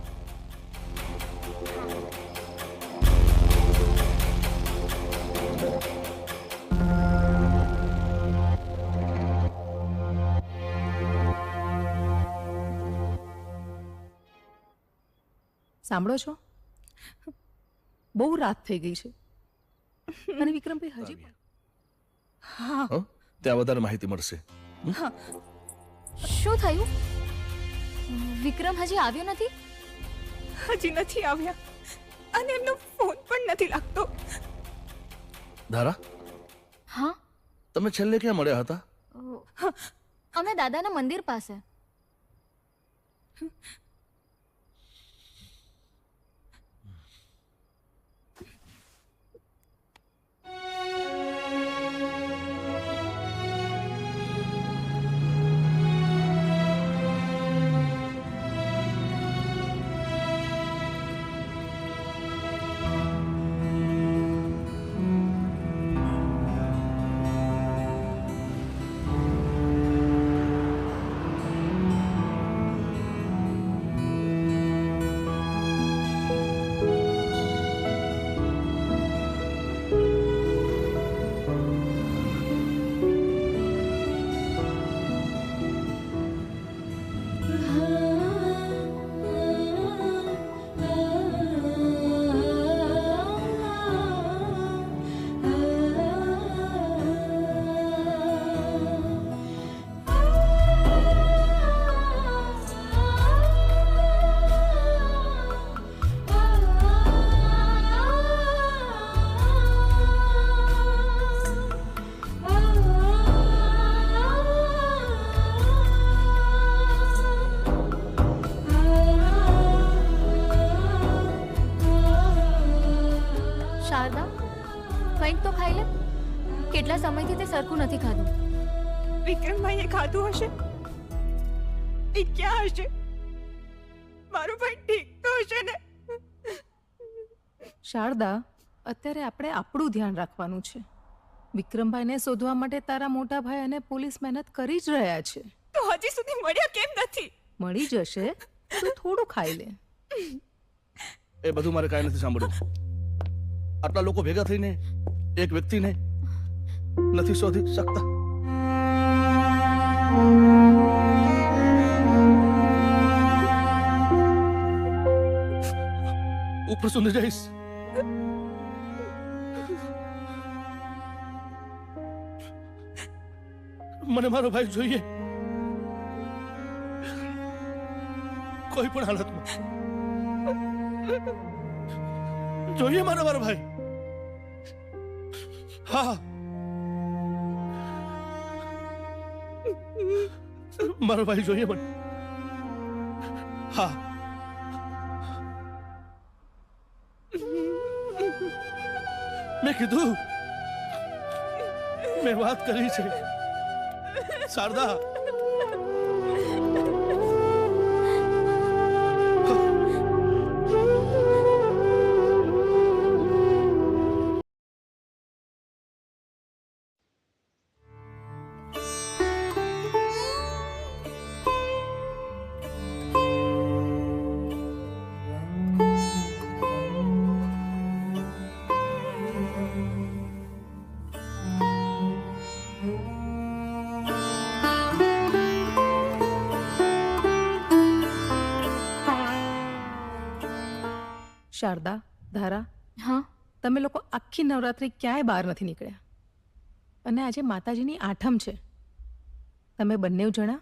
સાંભળો છો? બહુ રાત થઈ ગઈ છે અને વિક્રમભાઈ હજી પણ. હા, ત્યાં વધારે માહિતી મળશે. શું થયું? વિક્રમ હજી આવ્યો નથી? હજી નથી આવ્યા અને એમનો ફોન પણ નથી લાગતો. ધારા, હા, તમે છેલ્લે ક્યાં મળ્યા હતા? અમે દાદાના મંદિર પાસે. સરખું નથી ખાધું. વિક્રમભાઈએ ખાધું હશે. એ ક્યાં હશે? મારો ભાઈ ઠીક તો હશે ને? શારદા, અત્યારે આપણે આપણું ધ્યાન રાખવાનું છે. વિક્રમભાઈને શોધવા માટે તારા મોટા ભાઈ અને પોલીસ મહેનત કરી જ રહ્યા છે. તો હજી સુધી મળ્યા કેમ નથી? મળી જશે, તું થોડું ખાઈ લે. એ બધું મારે કાંઈ નથી સાંભળવું. આટલા લોકો ભેગા થઈને એક વ્યક્તિને નથી શોધી શકતા. ઉપર સુધી જઈશ. મને મારો ભાઈ જોઈએ, કોઈ પણ હાલતમાં જોઈએ મારો ભાઈ. હા, મારો ભાઈ જોઈએ મને. હા, મેં કીધું, મેં વાત કરી છે. શારદા, શારદા, ધારા, હા, તમે લોકો આખી નવરાત્રી ક્યાંય બહાર નથી નીકળ્યા. અને આજે માતાજીની આઠમ છે. તમે બંને જણા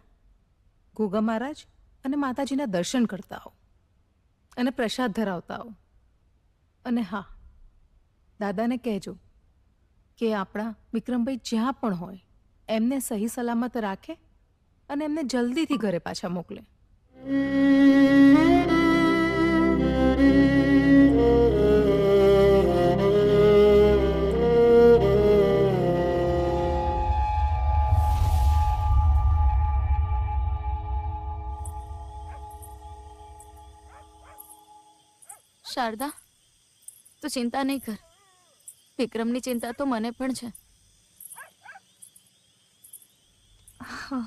ગોગા મહારાજ અને માતાજીના દર્શન કરતા આવો અને પ્રસાદ ધરાવતા આવો. અને હા, દાદાને કહેજો કે આપણા વિક્રમભાઈ જ્યાં પણ હોય એમને સહી સલામત રાખે અને એમને જલ્દીથી ઘરે પાછા મોકલે. શારદા, તું ચિંતા નહીં કર. વિક્રમની ચિંતા તો મને પણ છે. હા,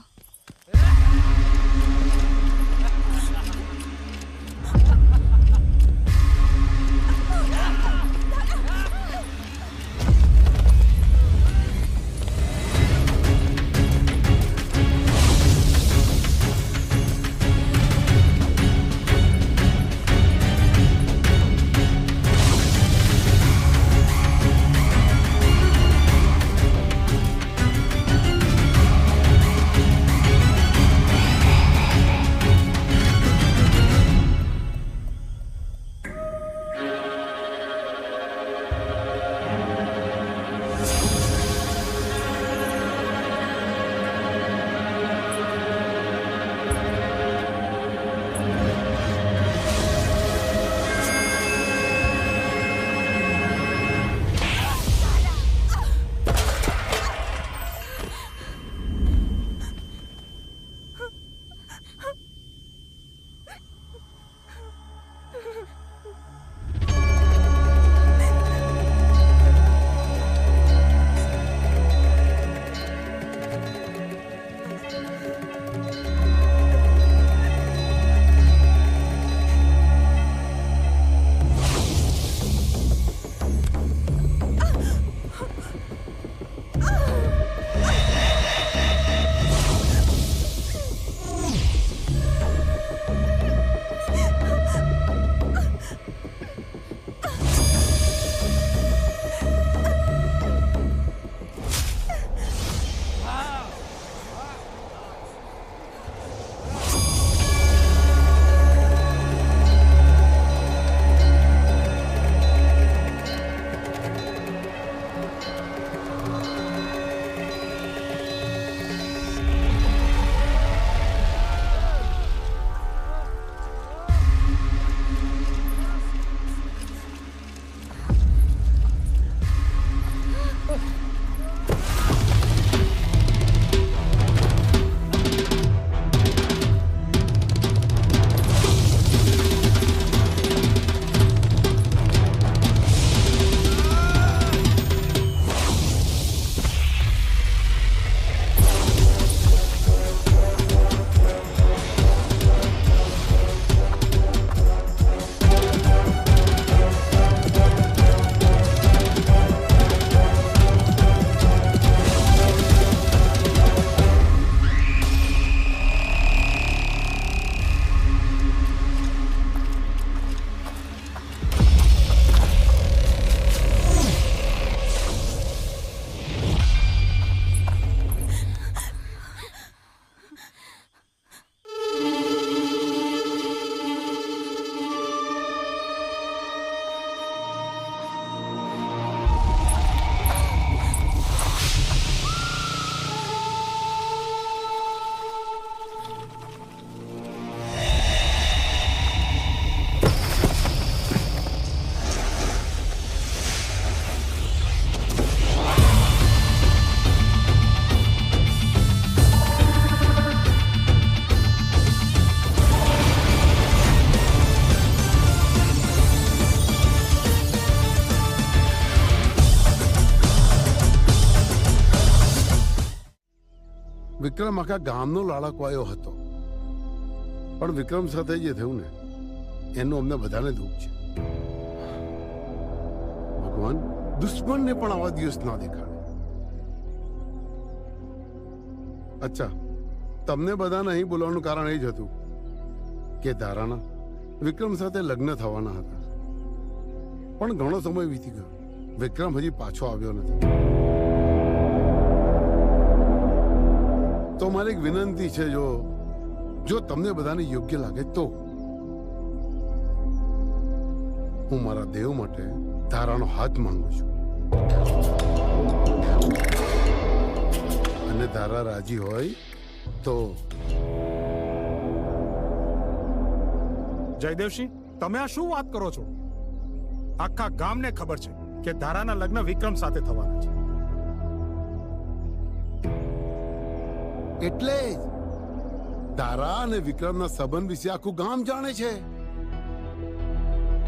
વિક્રમ આખા ગામનો લાડકવાયો હતો, પણ વિક્રમ સાથે જે થયું ને એનું અમને બધાને દુઃખ છે. ભગવાન દુશ્મનને પણ આવા દિવસ ના દેખાડે. અચ્છા, તમને બધાને અહીં બોલાવવાનું કારણ એ જ હતું કે ધારાના વિક્રમ સાથે લગ્ન થવાના હતા, પણ ઘણો સમય વીતી ગયો, વિક્રમ હજી પાછો આવ્યો નથી. તો મારી એક વિનંતી છે, જો તમને બધાને યોગ્ય લાગે તો હું મારા દેવ માટે ધારાનો હાથ માંગુ છું, અને ધારા રાજી હોય તો. જયદેવસિંહ, તમે આ શું વાત કરો છો? આખા ગામને ખબર છે કે ધારાના લગ્ન વિક્રમ સાથે થવાના છે. એટલે જ ધારા અને વિક્રમના સંબંધ વિશે આખું ગામ જાણે છે.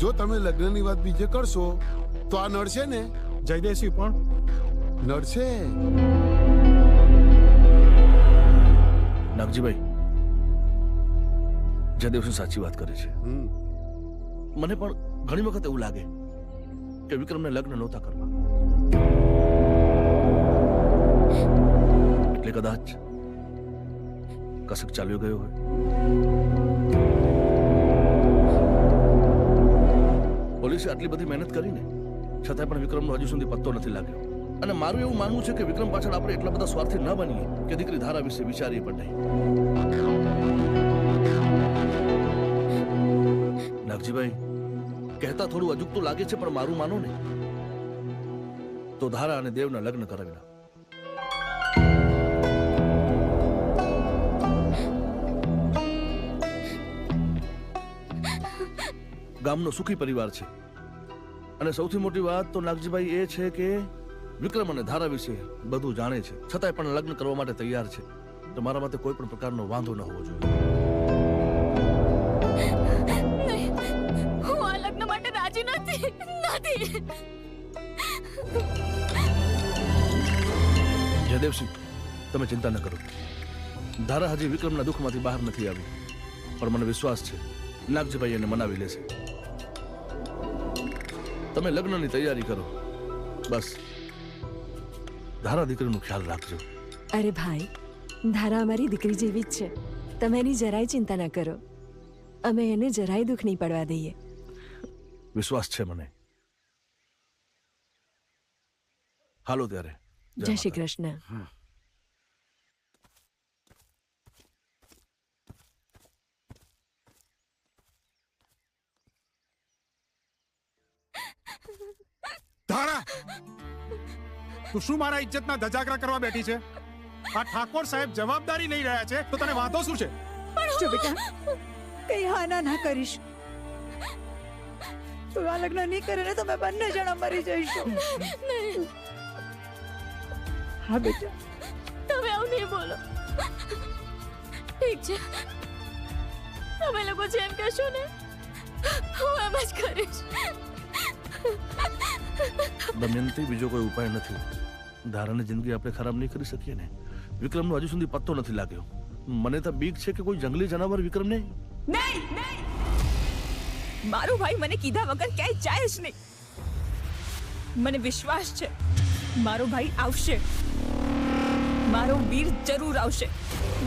જો તમે લગ્નની વાત બીજે કરશો તો આ નડશે ને. જયદેવસિંહ પણ નડશે. નાગજીભાઈ, જયદેવસિંહ સાચી વાત કરે છે. મને પણ ઘણી વખત એવું લાગે કે વિક્રમને લગ્ન નહોતા કરવા, એટલે કદાચ કસક ચાલ્યો ગયો હોય. પોલીસે આટલી બધી મહેનત કરીને છતાંય પણ વિક્રમનો હજુ સુધી પત્તો નથી લાગ્યો. અને મારું એવું માનવું છે કે વિક્રમ પાછળ આપણે એટલા બધા સ્વાર્થી ન બનીએ કે દીકરી ધારા વિશે વિચારીએ પણ નહીં. નાગજીભાઈ, કહેતા થોડું અજુગતું લાગે છે, પણ મારું માનો ને તો ધારા અને દેવના લગ્ન કરાવી નાખો. ગામનો સુખી પરિવાર છે, અને સૌથી મોટી વાત તો નાગજીભાઈ એ છે કે વિક્રમ અને ધારા વિશે બધું જાણે છે, છતાંય પણ લગ્ન કરવા માટે તૈયાર છે. તો મારા માટે કોઈ પણ પ્રકારનો વાંધો ન હોવો જોઈએ. હું આ લગ્ન માટે રાજી નથી. જયદેવસિંહ, તમે ચિંતા ન કરો. ધારા હજી વિક્રમના દુઃખમાંથી બહાર નથી આવી, પણ મને વિશ્વાસ છે નાગજીભાઈ એને મનાવી લેશે. તમે લગ્નની તૈયારી કરો, બસ ધારા દીકરીનો ખ્યાલ રાખજો. અરે ભાઈ, ધારા અમારી દીકરી જેવી જ છે, તમે એની જરાય ચિંતા ના કરો. અમે એને જરાય દુઃખ નહીં પડવા દઈએ. વિશ્વાસ છે મને. હાલો ત્યારે. જય શ્રી કૃષ્ણ. ધારા, તું શું મારા ઇજ્જતના ધજાગરા કરવા બેઠી છે? આ ઠાકોર સાહેબ જવાબદારી લઈ રહ્યા છે, તો તને વાંધો શું છે? જો બેટા, કઈ હાના ના કરીશ. તું આ લગ્ન નહીં કરે ને તો અમે બંને જણા મરી જઈશું. હા બેટા, તમે આવું નહીં બોલો. ઠીક છે, તમે લોકો જેમ કહેશો ને હું એમ જ કરીશ. દમયંતી, બીજો કોઈ ઉપાય નથી. ધારાની જિંદગી આપણે ખરાબ નહીં કરી શકીએ ને. વિક્રમનો હજુ સુધી પત્તો નથી લાગ્યો. મને તો બીક છે કે કોઈ જંગલી જનાવર વિક્રમને. નહીં, મારો ભાઈ મને કીધા વગર ક્યાંય જાય જ નહીં. મને વિશ્વાસ છે મારો ભાઈ આવશે. મારો વીર જરૂર આવશે.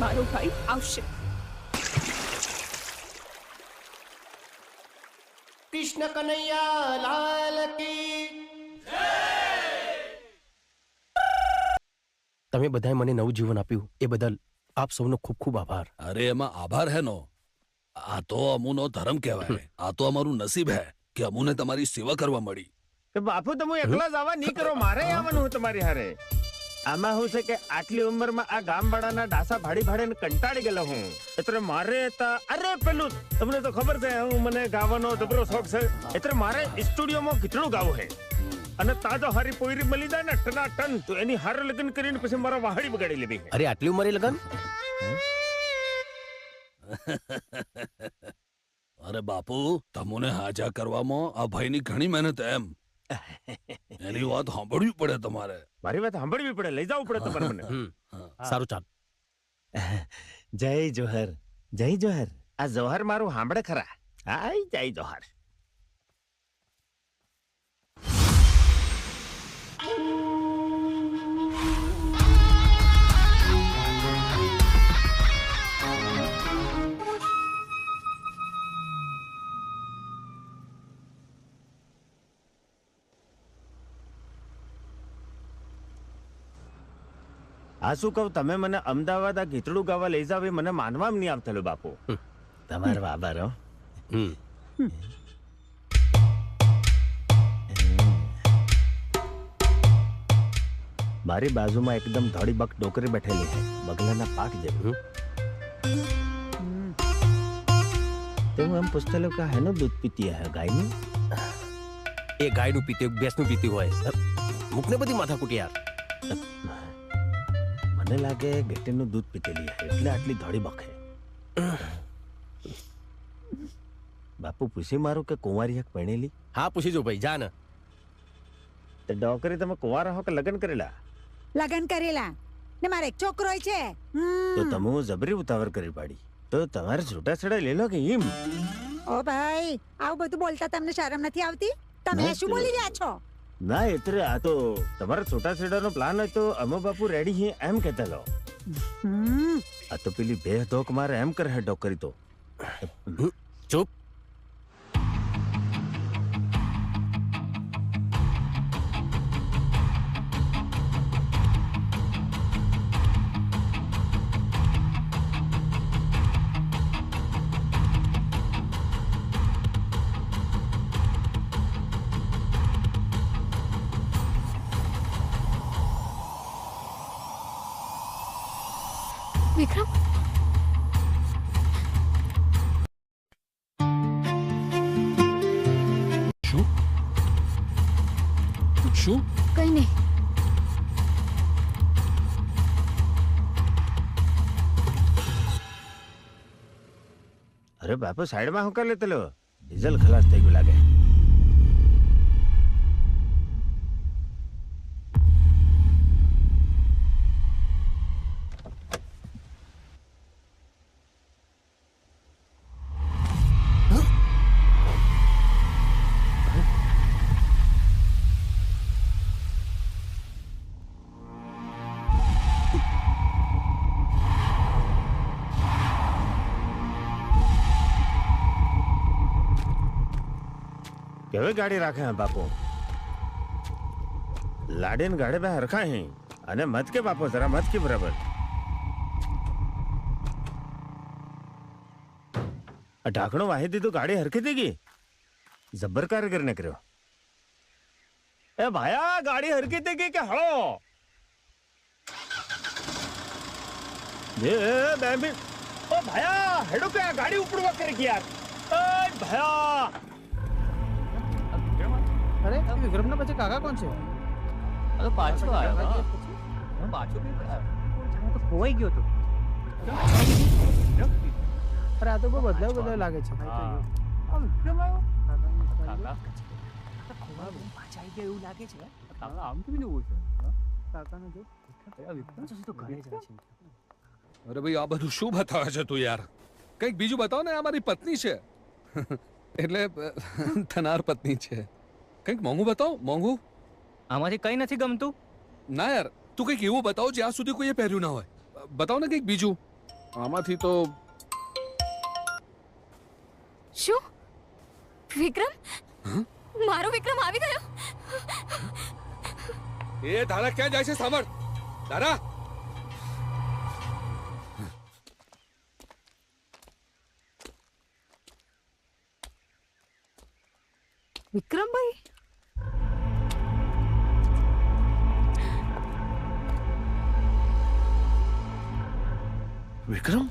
મારો ભાઈ આવશે. કૃષ્ણ કનૈયા લાલ કી. તમે બધાએ મને નવું જીવન આપ્યું એ બદલ આપ સૌનો ખૂબ ખૂબ આભાર. અરે એમાં આભાર હેનો, આ તો અમુનો ધર્મ કહેવાય. આ તો અમારું નસીબ હે કે અમુને તમારી સેવા કરવા મળી. બાપુ, તમે એકલા જ આવા નહીં કરો, મારે આવવાનું તમારી હારે. આમાં શું છે કે આટલી ઉંમરમાં આ ગામવાળાના ડાસા ભાડી ભાડે કંટાળી ગયેલો હું. એટલે મારે અરે પેલું તમને તો ખબર છે, મને ગાવાનો જબરો શોખ છે. એટલે મારે સ્ટુડિયોમાં ગીતડું ગાવું છે. અને તાજો હારી પોયરી મળી જાય ને ટના ટન, તો એની હારે લગ્ન કરીને પછી મારા વાહડી બગાડી લીધી. અરે આટલી ઉંમરે લગન? અરે બાપુ, તમોને હાજા કરવામાં આ ભાઈની ઘણી મહેનત એમ. એની વાત સાંભળવી પડે તમારે. મારી વાત સાંભળવી પડે, લઈ જવું પડે તમારે મને. સારું, ચાલ. જય જોહર, જય જોહર. આ જોહર મારું સાંભળે ખરા? હાય જય જોહર. આ શું કહું, તમે મને અમદાવાદ આ ગીતડું ગાવા લઈ જાવ એ મને માનવામાં નહીં આવતેલું બાપુ. તમારો આભાર હો. મારી બાજુમાં એકદમ ધોળી બક ડોકરી બેઠેલી છે, બગલાના પાક જેવી. તો હું એમ પૂછતેલો કે હેનું દૂધ પીતી હે, ગાયનું? એ ગાયનું પીતી ભેંસનું પીતી હોય, મૂકને બધી માથાકૂટ યાર. મને લાગે ગેટેનું દૂધ પીતેલી હે એટલે આટલી ધોળી બકે. બાપુ પૂછી મારું કે કુંવારી હક ભણેલી? હા પૂછી જો ભાઈ, જા ને. તે ડોકરી તમે કુંવારા હો કે લગ્ન કરેલા? લગન કરેલા ને મારે એક છોકરો છે. તો તમે જબરી ઉતાવળ કરી પાડી. તો તમારે છૂટાછેડા લઈ લો કે એમ? ઓ ભાઈ, આવું બધું બોલતા તમને શરમ નથી આવતી? તમે શું બોલી રહ્યા છો? ના એટલે આ તો તમારા છૂટાછેડાનો પ્લાન હોય તો અમે બાપુ રેડી હી એમ કહેતા લો. આ તો પેલી બે ધોક મારે એમ કરે ડોકરી તો. ચૂપ. વિક્રમ, શું? કઈ નહીં. અરે બાપુ સાઈડમાં હું કરી લેતેલો, ડીઝલ ખલાસ થઈ ગયું લાગે. કેવી ગાડી રાખે હે બાપુ? લાડીને ગાડે બે હરખા હે અને મત કે બાપુ, જરા મત કે બરાબર. ઢાંકણું વાહી દીધું, ગાડી હરખી થઈ ગઈ. જબ્બર કારીગર ને કર્યો. એ ભાયા, ગાડી હરખી થઈ ગઈ કે હળો? બે મિનિટ. ઓ ભાયા, હેડો કે આ ગાડી ઉપડવા કરી કે યાર. એ ભાયા, અરે વિક્રમ ના પછી કાકા કોણ છે? અરે પાછો આવ્યો. પાછો ખોવાઈ ગયો તો. અરે આ તો બહુ બદલાવ લાગે છે. વિક્રમ આવ્યો? પાછા આવી ગયો એવું લાગે છે. આમ કેમ એવું છે? કાકાને જો વિક્રમ તો ઘરે જાય છે. અરે ભાઈ, આ બધું શું બતાવે છે તું યાર? કંઈક બીજું બતાવો ને. આ મારી પત્ની છે. એટલે થનાર પત્ની છે. કંઈક મોંઘું બતાવો, મોંઘું. આમાંથી કઈ નથી ગમતું. ના યાર, તું કંઈક એવું બતાવો જ્યાં સુધી કોઈએ પહેર્યું ના હોય. બતાવો ને કંઈક બીજું. આમાંથી તો શું? વિક્રમ, મારો વિક્રમ આવી ગયો. એ તારા ક્યાં જાય છે? સાંભળ તારા. વિક્રમભાઈ, વિક્રમ,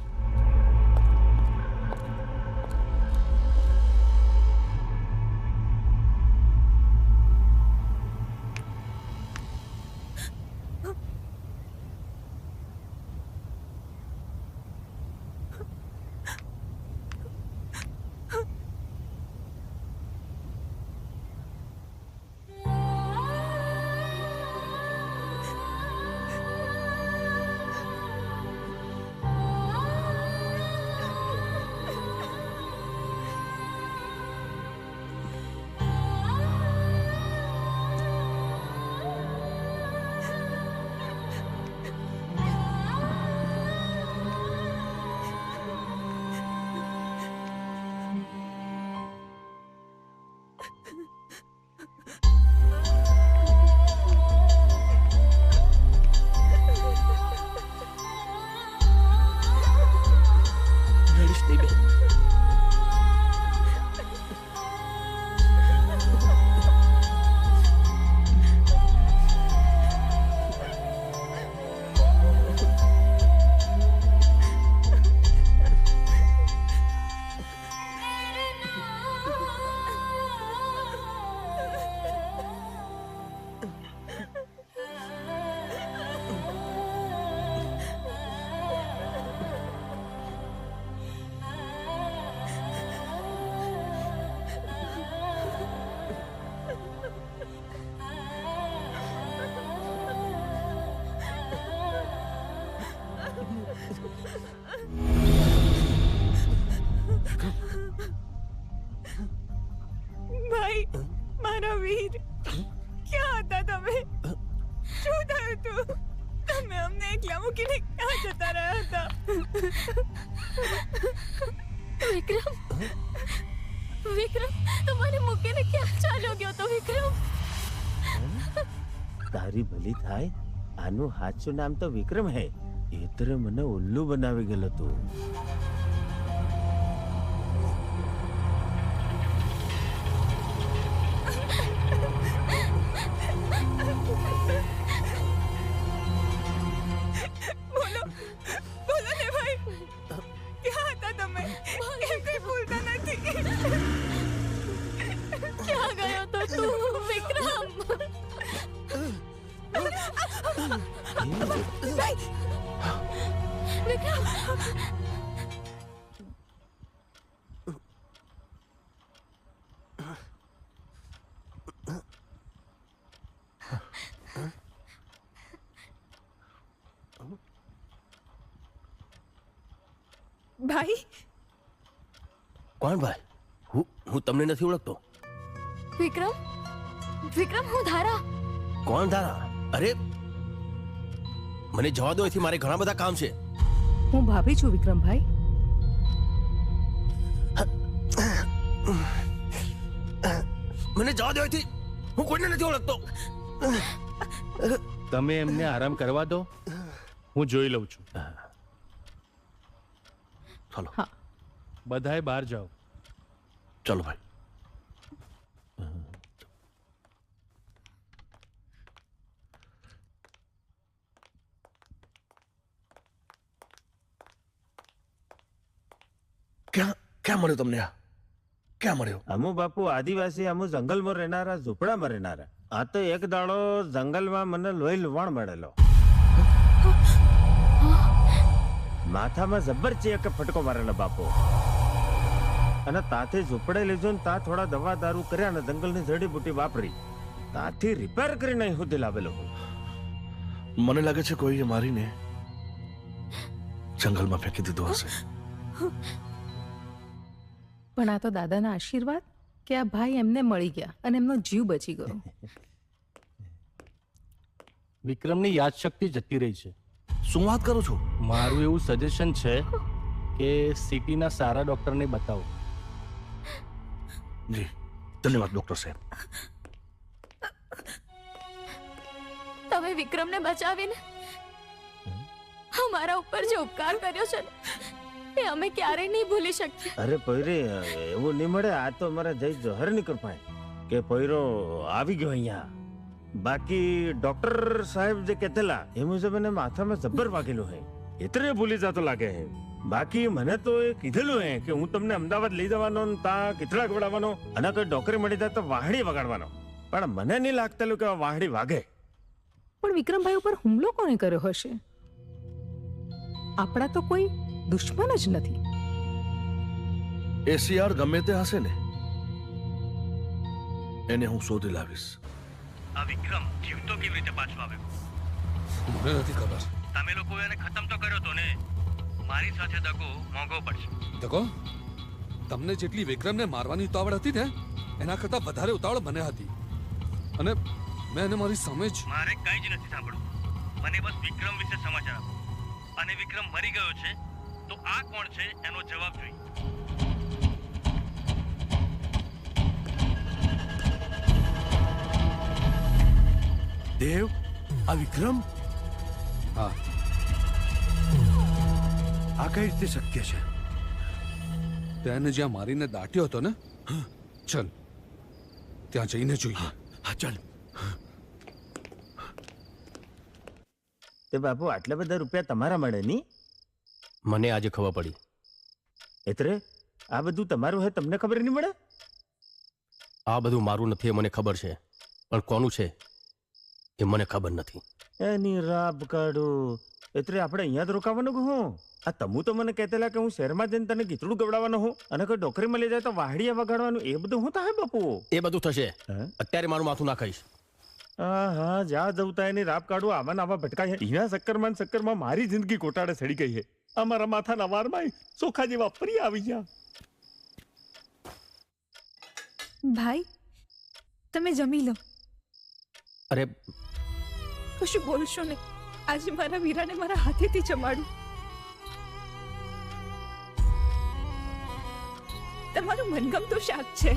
ભાઈ મારા વીર ક્યાં હતા તમે? શું થયું તું? તમે અમને એકલા મૂકીને ક્યાં જતા રહ્યા હતા? વિક્રમ, વિક્રમ, તું મને મૂકીને ક્યાં ચાલ્યો ગયો તો વિક્રમ? તારી ભલી થાય, આનું સાચું નામ તો વિક્રમ હે. એતરે મને ઉલ્લુ બનાવી ગયેલો તું. બોલો બોલો ને ભાઈ, ક્યાં હતા તમે? કેમ કઈ બોલતા નથી? ક્યાં ગયો તો તું વિક્રમ? વિક્રમ, ભાઈ કોણ ભાઈ? હું તમને નથી ઓળખતો. વિક્રમ, વિક્રમ, હું ધારા. કોણ ધારા? અરે મને જવા દો, અહીંથી મારે ઘણા બધા કામ છે. હું ભાભી છું વિક્રમભાઈ. મને જવા દો અહીંથી, હું કોઈને નથી ઓળખતો. તમે એમને આરામ કરવા દો, હું જોઈ લઉં છું. ચાલો બધાએ બહાર જાઓ. ચાલો ભાઈ. ક્યાં મળ્યો તમને? આ ક્યાં મળ્યો? અમુ બાપુ આદિવાસી, અમુ જંગલમાં રહેનારા, ઝૂંપડામાં રહેનારા. આ તો એક દાડો જંગલમાં મને લોહી લુવાણ મળેલો. માથામાં જબરચી એક ફટકો મારેલો બાપુ. અને તાથી ઝૂંપડે લીધો ને તા થોડા દવા દારૂ કર્યા ને જંગલની જડીબુટી વાપરી તાથી રિપેર કરીને અહીં સુધી લાવેલો હું. મને લાગે છે કોઈએ મારીને જંગલમાં ફેંકી દીધો હશે. પણ આ તો દાદાના આશીર્વાદ કે આ ભાઈ એમને મળી ગયા અને એમનો જીવ બચી ગયો. વિક્રમની યાદશક્તિ જતી રહી છે. શું વાત કરો છો? મારું એવું સજેશન છે કે સિટીના સારા ડોક્ટરને બતાવો. જી ધન્યવાદ ડોક્ટર સાહેબ. તમે વિક્રમને બચાવીને અમારા ઉપર જે ઉપકાર કર્યો છે ને, એ અમે ક્યારેય નહીં ભૂલી શકીએ. અરે પૈરે એવું નહીં મળે. આ તો અમારા જય જોહર ની કૃપા કે પૈરો આવી ગયો અહીંયા. બાકી ડોક્ટર સાહેબ જે કહેતેલા એ મુજબ એને માથામાં જબ્બર વાગેલું હે, એટલે ભૂલી જતો લાગે હે. બાકી મને તો એ કીધેલું હે કે હું તમને અમદાવાદ લઈ જવાનો ને તા કેટલા ગવડાવવાનો અને કોઈ ડોકરી મળી જાય તો વાહડી વગાડવાનો. પણ મને નહીં લાગતેલું કે વાહડી વાગે. પણ વિક્રમભાઈ ઉપર હુમલો કોણે કર્યો હશે? આપણા તો કોઈ દુશ્મન જ નથી. એસીઆર ગમે તે હશે ને, એને હું શોધી લાવીશ. આ વિક્રમ જીવતો કેવી રીતે પાછો આવ્યો? મને નથી ખબર. તમે લોકો એને ખતમ તો કર્યો તો ને. મારી સાથે દગો મોંઘો પડશે. દગો? તમને જેટલી વિક્રમને મારવાની ઉતાવળ હતી ને, એના કરતા વધારે ઉતાવળ મને હતી. અને મેં એને મારી સામે જ. મારે કંઈ જ નથી સાંભળવું. મને બસ વિક્રમ વિશે સમાચાર આપો. અને વિક્રમ મરી ગયો છે તો આ કોણ છે એનો જવાબ જોઈએ. દેવ, આ વિક્રમ? હા. આ કઈ રીતે શક્ય છે? તેને જ્યાં મારીને દાટ્યો હતો ને, ચલ ત્યાં જઈને જોઈએ. હા ચાલ. તે બાપુ આટલા બધા રૂપિયા તમારા મળે ની? મને આજે ખબર પડી. એટલે આ બધું તમારું હે, તમને ખબર નહીં મળે? આ બધું મારું નથી એ મને ખબર છે, પણ કોનું છે એ મને ખબર નથી. એની રાબ કાઢો. એટલે આપણે અહીંયા જ રોકાવાનું કે હું? આ તમુ તો મને કહેતેલા કે હું શહેરમાં જઈને તને ગીતડું ગવડાવવાનો હું, અને કોઈ ડોકરી મળી જાય તો વાહડિયા વગાડવાનું, એ બધું હું થાય બાપુ? એ બધું થશે. અત્યારે મારું માથું ના ખાઈશ. હા જા જવતા એની રાબ કાઢું. આવા આવા ભટકાય એના ચક્કરમાં મારી જિંદગી કોટાડે સડી ગઈ છે. અમારા માથાના વારમાં સોખા જેવા ફરી આવી ગયા. ભાઈ તમે જમી લો. અરે કશું બોલશો નહીં. આજે મારા વીરાને મારા હાથેથી જમાડું. તમારું મનગમતું શાક છે.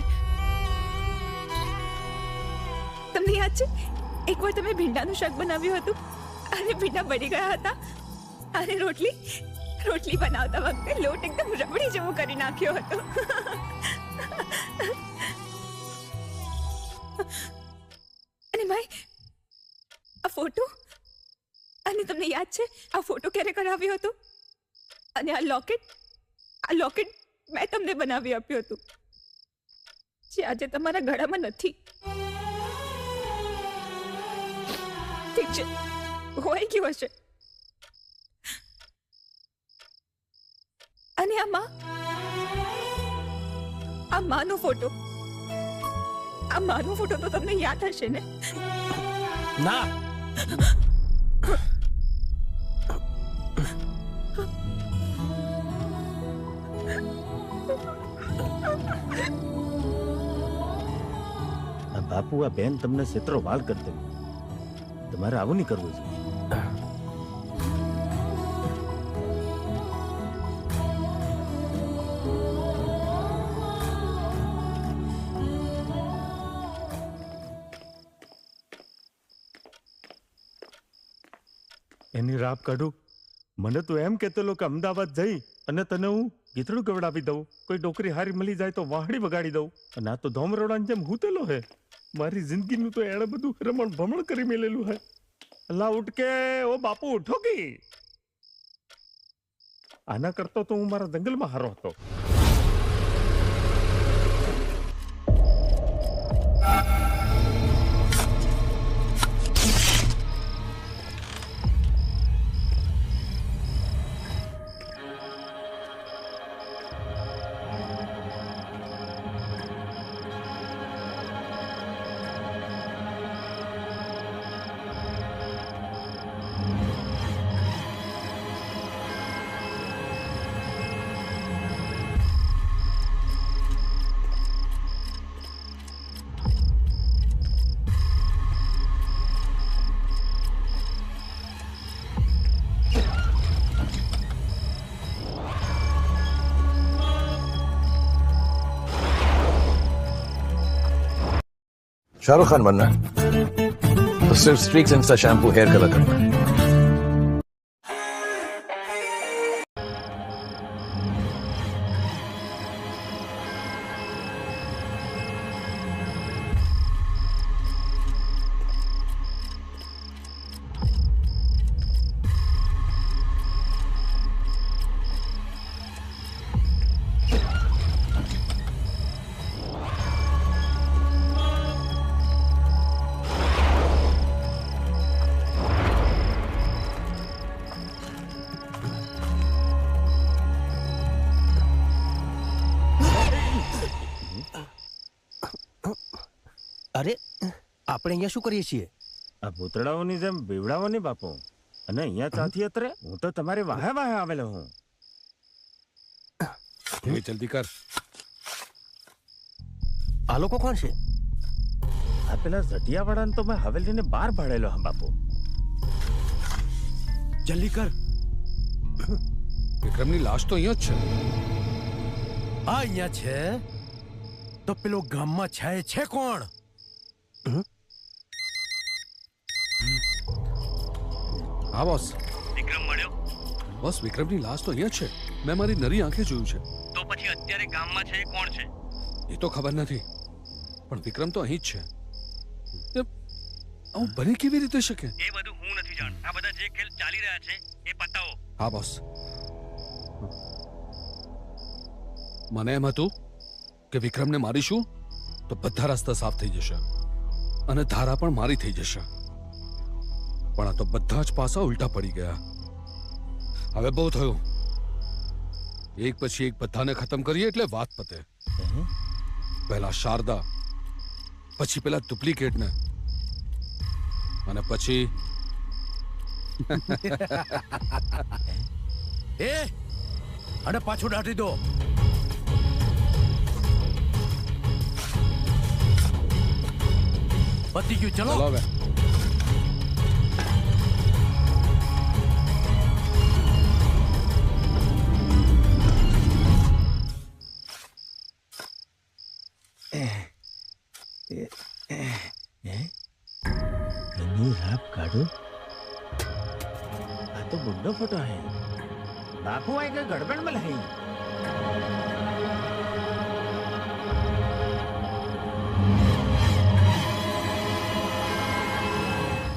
તમને યાદ છે એકવાર તમે ભીંડાનું શાક બનાવ્યું હતું અને ભીંડા બળી ગયા હતા, અને રોટલી બનાવતા વખતે લોટ એકદમ રબડી જેવો કરી નાખ્યો હતો. અને ભાઈ આ ફોટો, અને તમને યાદ છે આ ફોટો ક્યારે કરાવ્યો હતો? અને આ લોકેટ મેં તમને બનાવી આપ્યું હતું, જે આજે તમારા ગળામાં નથી. ઠીક છે, હોય ગયું હશે. અને આ માનો ફોટો તો તમને યાદ હશે ને? ના. બાપુ આ બેન તમને ક્ષેત્રો વાલ કરી દે. તમારે આવું નહીં કરવું જોઈએ. એની રાબ કાઢું. મને તો એમ કહેતેલો કે અમદાવાદ જઈ અને તને હું ગીતડું ગવડાવી દઉં, કોઈ ડોકરી હારી મળી જાય તો વાહડી વગાડી દઉં, અને આ તો ધોમરોડાની જેમ હૂતેલો હે. મારી જિંદગીનું તો એણે બધું રમણ ભમણ કરી મેલેલું હે. અલ્લા ઉઠકે, ઓ બાપુ ઉઠો કે. આના કરતો તો હું મારા જંગલમાં હારો હતો. शाहरुख खान बनना है तो सिर्फ Streax Insta shampoo hair colour करना है. અરે આપણે અહીંયા શું કરીએ છીએ? આ ભૂતડાઓની જેમ બેવડાવો નહીં બાપુ. અને અહીંયા ચાથી અત્રે હું તો તમારે વાહે વાહે આવેલો હું. જલ્દી કર. આ લોકો કોણ છે? આ પેલા ઝટિયાવાળાને તો મેં હવેલીને બહાર ભાડેલો હા બાપુ. જલ્દી કર. વિક્રમની લાશ તો અહીંયા જ છે. આ અહીંયા છે તો પેલો ગામમાં છે કોણ? હા બોસ. વિક્રમ મળ્યો? બોસ વિક્રમની લાશ તો અહીંયા છે. મેં મારી નરી આંખે જોયું છે. તો પછી પછી અત્યારે ગામમાં છે એ કોણ છે? એ તો ખબર નથી, પણ વિક્રમ તો અહીં જ છે. આવું બની કેવી રીતે શકે? એ બધું હું નથી જાણ. આ બધા જે ખેલ ચાલી રહ્યા છે એ પતાવો. હા બોસ, મને એમ હતું કે વિક્રમને મારીશું તો બધા રસ્તા સાફ થઈ જશે અને ધારા પણ મારી થઈ જશે, પણ આ તો બધા જ પાસા ઉલટા પડી ગયા. હવે બહુ થયું, એક પછી એક બધાને ખતમ કરીએ એટલે વાત પતે. પહેલા શારદા, પછી પેલા ડુપ્લિકેટને, અને પછી એ અને પાછું દાટી દો. પતી ગયું, ચલો હવે એની રાપ કાઢો. આ તો બુड्ढो फोटो है. बापू आए के गड़बड़ में नहीं.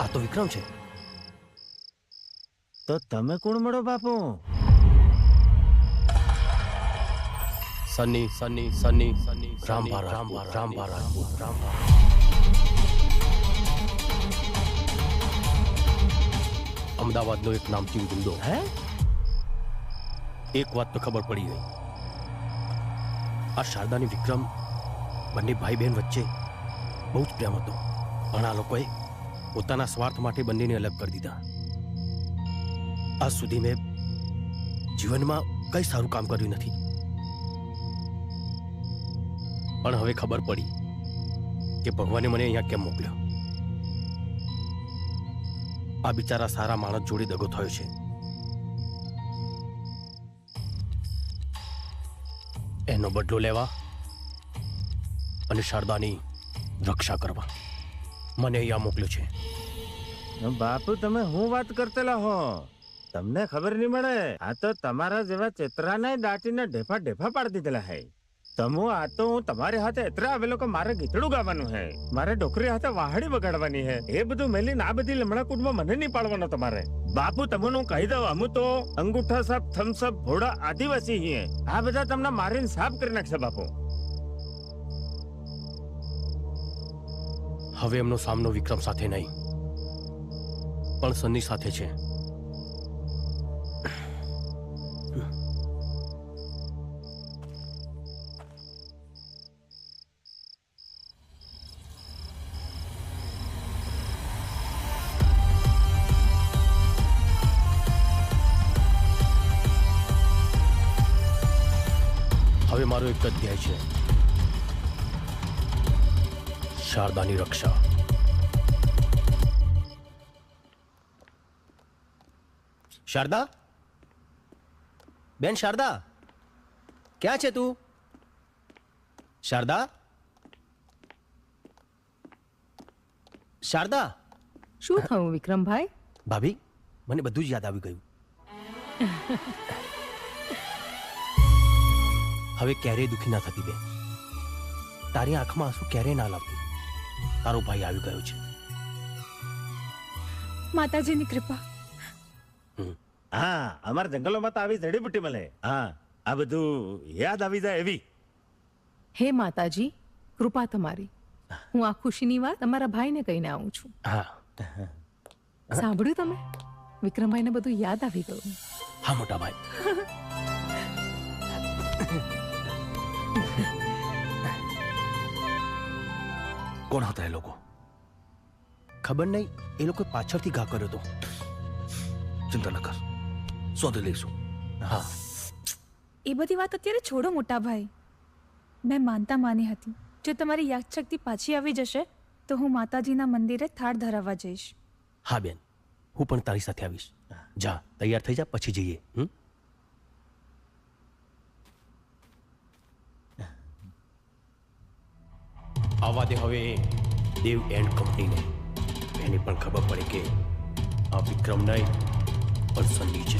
આ તો વિક્રમ છે. તો તમે કોણ મળો બાપુ? સની સની સની સની રામ ભારત રામ ભારત રામ ભારત રામ ભારત. અમદાવાદનો એક નામચીન ગુંડો. હે? એક વાત તો ખબર પડી ગઈ. આ શારદા અને વિક્રમ બંને ભાઈ બહેન વચ્ચે બહુ જ પ્રેમ હતો, પણ આ લોકોએ પોતાના સ્વાર્થ માટે બંનેને અલગ કરી દીધા. આજ સુધી મેં જીવનમાં કઈ સારું કામ કર્યું નથી, પણ હવે ખબર પડી કે ભગવાને મને અહીંયા કેમ મોકલ્યો. આ બિચારા સારા માણસ જોડે દગો થયો છે. એનો બદલો લેવા અને શારદાની રક્ષા કરવા મને અહીંયા મોકલ્યો છે. બાપુ તમે હું વાત કરતેલા હો? તમને ખબર નહીં મળે. આ તો તમારા જેવા ચેતરાને દાટીને ઢેફા ઢેફા પાડી દીધેલા હે. તમો આ તો હું તમારી હાથે એતરા આવેલો કે મારે ગીતડું ગાવાનું હે, મારે ડોકરી હાથે વાહડી વગાડવાની હે. એ બધું મેલીને આ બધી લમણા કુટમાં મને નહીં પાડવાનો તમારે. બાપુ તમને હું કહી દઉં, અમુ તો અંગૂઠા સાપ, થમ્સઅપ, ભોળા આદિવાસી હી. આ બધા તમને મારીને સાફ કરી નાખશે બાપુ. હવે એમનો સામનો વિક્રમ સાથે નહીં પણ સની સાથે છે. હવે મારો એક જ ધ્યેય છે, શારદાની રક્ષા. શારદા, બેન શારદા, ક્યાં છે તું? શારદા, શારદા. શું થયું વિક્રમભાઈ? ભાભી, મને બધું જ યાદ આવી ગયું. હવે ક્યારેય દુઃખી ના થતી બેન. તારી આંખમાં આંસુ ક્યારેય ના લાવતી. તારો ભાઈ આવી ગયો છે. માતાજીની કૃપા. હા, અમારા જંગલોમાં તો આવી જડીબુટ્ટી મળે. હા, આ બધું યાદ આવી જાય એવી. હે માતાજી, કૃપા તમારી. હું આ ખુશીની વાત તમારા ભાઈને કહીને આવું છું. હા, સાંભળ્યું તમે? વિક્રમભાઈને બધું યાદ આવી ગયું. હા મોટા ભાઈ. કોણ હતા એ લોકો? ખબર નહીં. એ લોકો પાછળથી ઘા કર્યો હતો. ચિંતા ન કર, શોધી લઈશું. હા, એ બધી વાત અત્યારે છોડો મોટા ભાઈ. મેં માનતા માની હતી, જો તમારી યાદશક્તિ પાછી આવી જશે તો હું માતાજીના મંદિરે થાળ ધરાવવા જઈશ. હા બેન, હું પણ તારી સાથે આવીશ. જા, તૈયાર થઈ જા, પછી જઈએ. આવા દે હવે દેવ એન્ડ કંપનીને. એને પણ ખબર પડે કે આ વિક્રમ નહીં પણ સન્ની છે.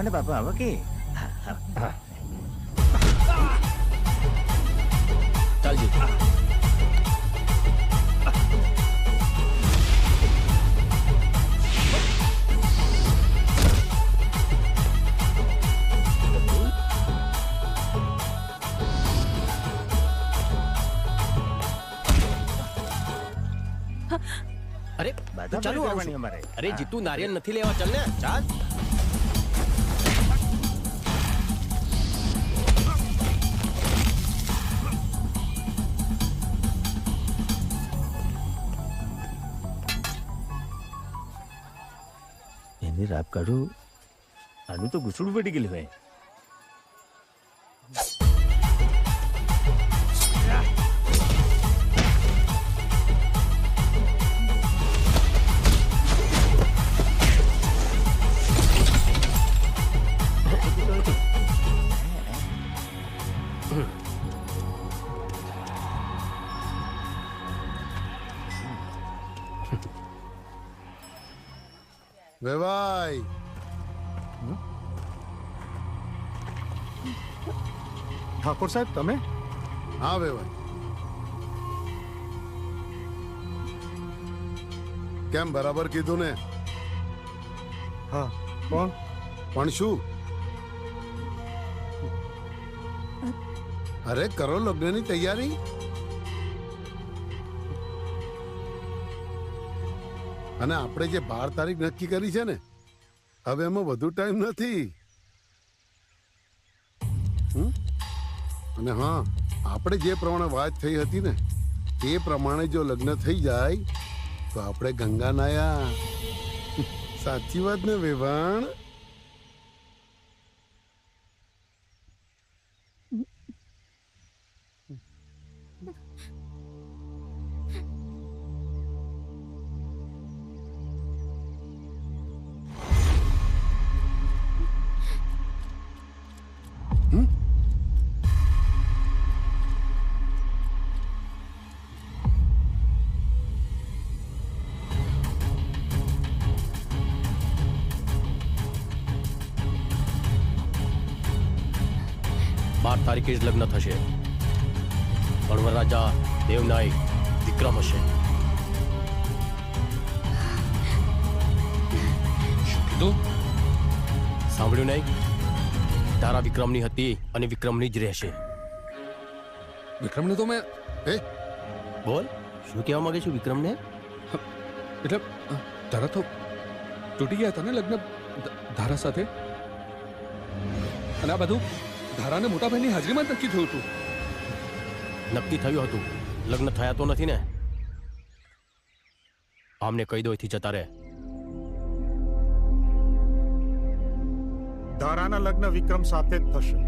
ને બાપુ આવો કે ચાલજી. અરે બધા ચાલુ કરવાની અમારે. અરે જીતુ નારિયેળ નથી લેવા, ચાલ ને ચાલ. એની રાપ કાઢું આનું તો ઘૂસડું પડી ગયેલું હોય. વેવાઈ ઠાકોર સાહેબ તમે? હા વેવાઈ, કેમ બરાબર કીધું ને? હા. કોણ? પણ શું? અરે કરો લગ્નની તૈયારી. અને આપણે જે 12 તારીખ નક્કી કરી છે ને, હવે એમાં વધુ ટાઈમ નથી. અને હા, આપણે જે પ્રમાણે વાત થઈ હતી ને એ પ્રમાણે જો લગ્ન થઈ જાય તો આપણે ગંગા નાયા. સાચી વાત ને વેવાણ? તારીખે જ લગ્ન થશે. પણ વરરાજા દેવનાયક વિક્રમ હશે. શું કીધું? સાંભળ્યું નહીં? તારા વિક્રમની હતી અને વિક્રમની જ રહેશે. વિક્રમને તો મેં બોલ, શું કહેવા માંગે છું વિક્રમને? એટલે તારા તો તૂટી ગયા હતા ને લગ્ન ધારા સાથે, અને આ બધું ધારાને મોટા ભાઈની હાજરીમાં જ નક્કી થયું હતું. નક્કી થયું હતું, લગ્ન થયા તો નથી ને. આમને કહી દો એથી જતા રહે. ધારાના લગ્ન વિક્રમ સાથે જ થશે.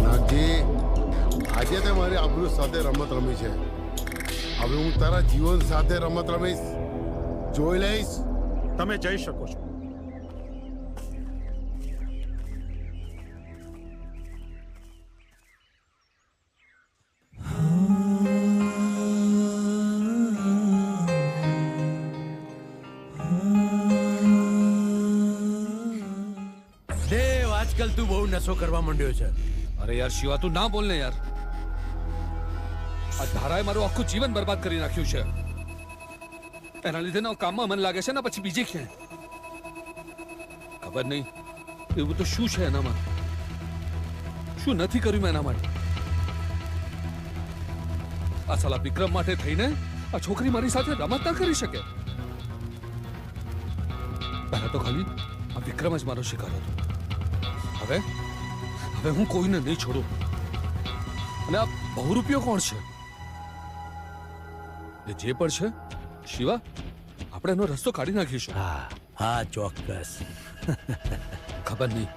નાગજી, આજે તે મારી આબરૂ સાથે રમત રમી છે. હવે હું તારા જીવન સાથે રમત રમીશ. જોઈ લઈશ. તમે જઈ શકો છો. આજકાલ તું બહુ નશો કરવા માંડ્યો છે. અરે યાર શિવા, તું ના બોલ ને યાર. આ ધારાએ મારું આખું જીવન બરબાદ કરી નાખ્યું છે. એના લીધે ના કામમાં મન લાગે છે ને પછી બીજે ક્યાંય. ખબર નહીં એવું તો શું છે એનામાં, શું નથી કર્યું મેં એના માટે. આ સાલા વિક્રમ માટે થઈને આ છોકરી મારી સાથે રમત ના કરી શકે. પહેલા તો ખાલી આ વિક્રમ જ મારો શિકાર હતો. હવે હું કોઈને નહીં છોડું. અને આ બહુરૂપિયો કોણ છે? એ જે પણ છે શિવા, આપણે એનો રસ્તો કાઢી નાખીશું. હા ચોક્કસ. ખબર નહીં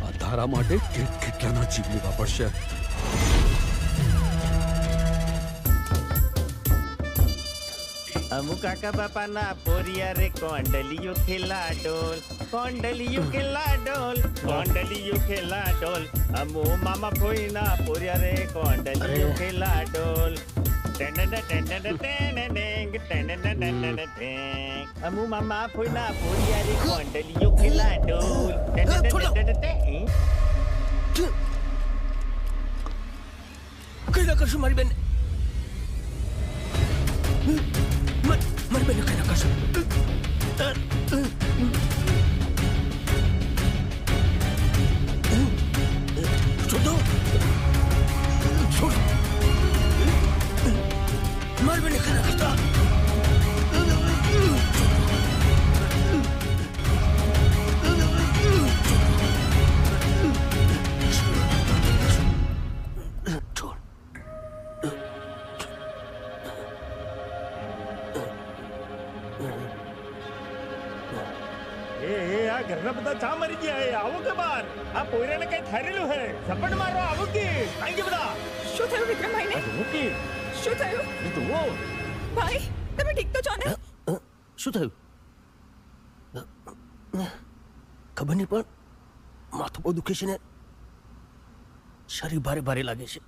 આ ધારા માટે કેટલાના જીવ લેવા પડશે. અમુ કાકા બાપાના પોરિયા રે કોંડલિયું ખેલા ડોલ, કોંડલિયું ખેલા ડોલ, કોંડલિયું ખેલા ડોલ. અમુ મામા ભોઈના પોરિયા રે કોંડલિયું ખેલા ડોલ. ટે અમુ મામા ફોઈના ફોડિયારી કોંડલિયો ખેલાડો કઈ ના કરશું મારી બેન મારી બેન કઈ ના કરશું છોડો છોડ મારી બેન કઈ ના કરતા ઘરના બધા ચા મરી ગયા આવો કે બાર આ પોયરાને કઈ થયેલું હે ઝપટ મારો આવો કે આઈ કે બધા શું થયું વિક્રમભાઈને ઓકે શું થયું તો વો ભાઈ તમે ઠીક તો છો ને શું થયું ખબર નહીં પણ માથું બહુ દુખે છે ને શરીર ભારે ભારે લાગે છે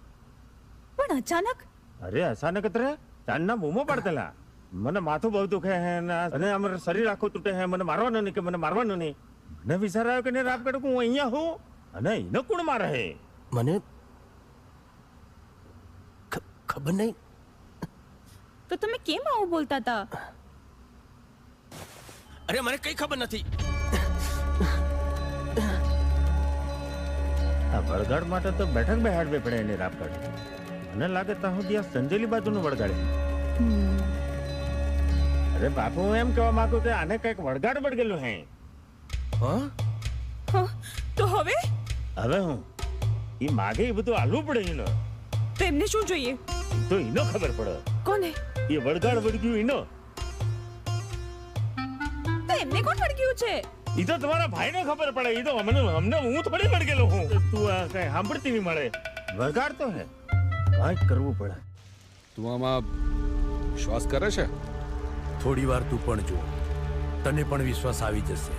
પણ અચાનક અરે અચાનક જ રે ચાંદના બૂમો પડતેલા મને માથું બહુ દુખે હે અને અમારું શરીર આખું તૂટે હે મને મારવાનું નહીં કે મને મારવાનું નહીં મને વિચાર આવ્યો કે ને રાપ કાઢું હું અહીંયા હું અને એને કોણ મારે હે મને ખબર નહીં તો તમે કેમ આવું બોલતા હતા અરે મને કઈ ખબર નથી આ વળગાડ માટે તો બેઠક બેહાડવી પડે એને રાપ કાઢ મને લાગે ત્યાં સુધી આ સંજેલી બાજુનું વળગાડે અરે બાપુ હું એમ કહેવા માંગુ કે આને કઈક વળગાડ વળગેલું હે તો હવે હું ઈ માગે એ બધું આલવું પડે એનો તો એમને શું જોઈએ તો એનો ખબર પડે કોને એ વળગાડ વળગ્યું એનો તો એમને કોણ વળગ્યું છે ઈ તો તમારા ભાઈને ખબર પડે ઈ તો અમને હું થોડી વળગેલો હું તું આ કઈ સાંભળતી નહીં મળે વળગાડ તો હે કાંઈક કરવું પડે તું આમાં શ્વાસ કરે છે થોડી વાર તું પણ જો તને પણ વિશ્વાસ આવી જશે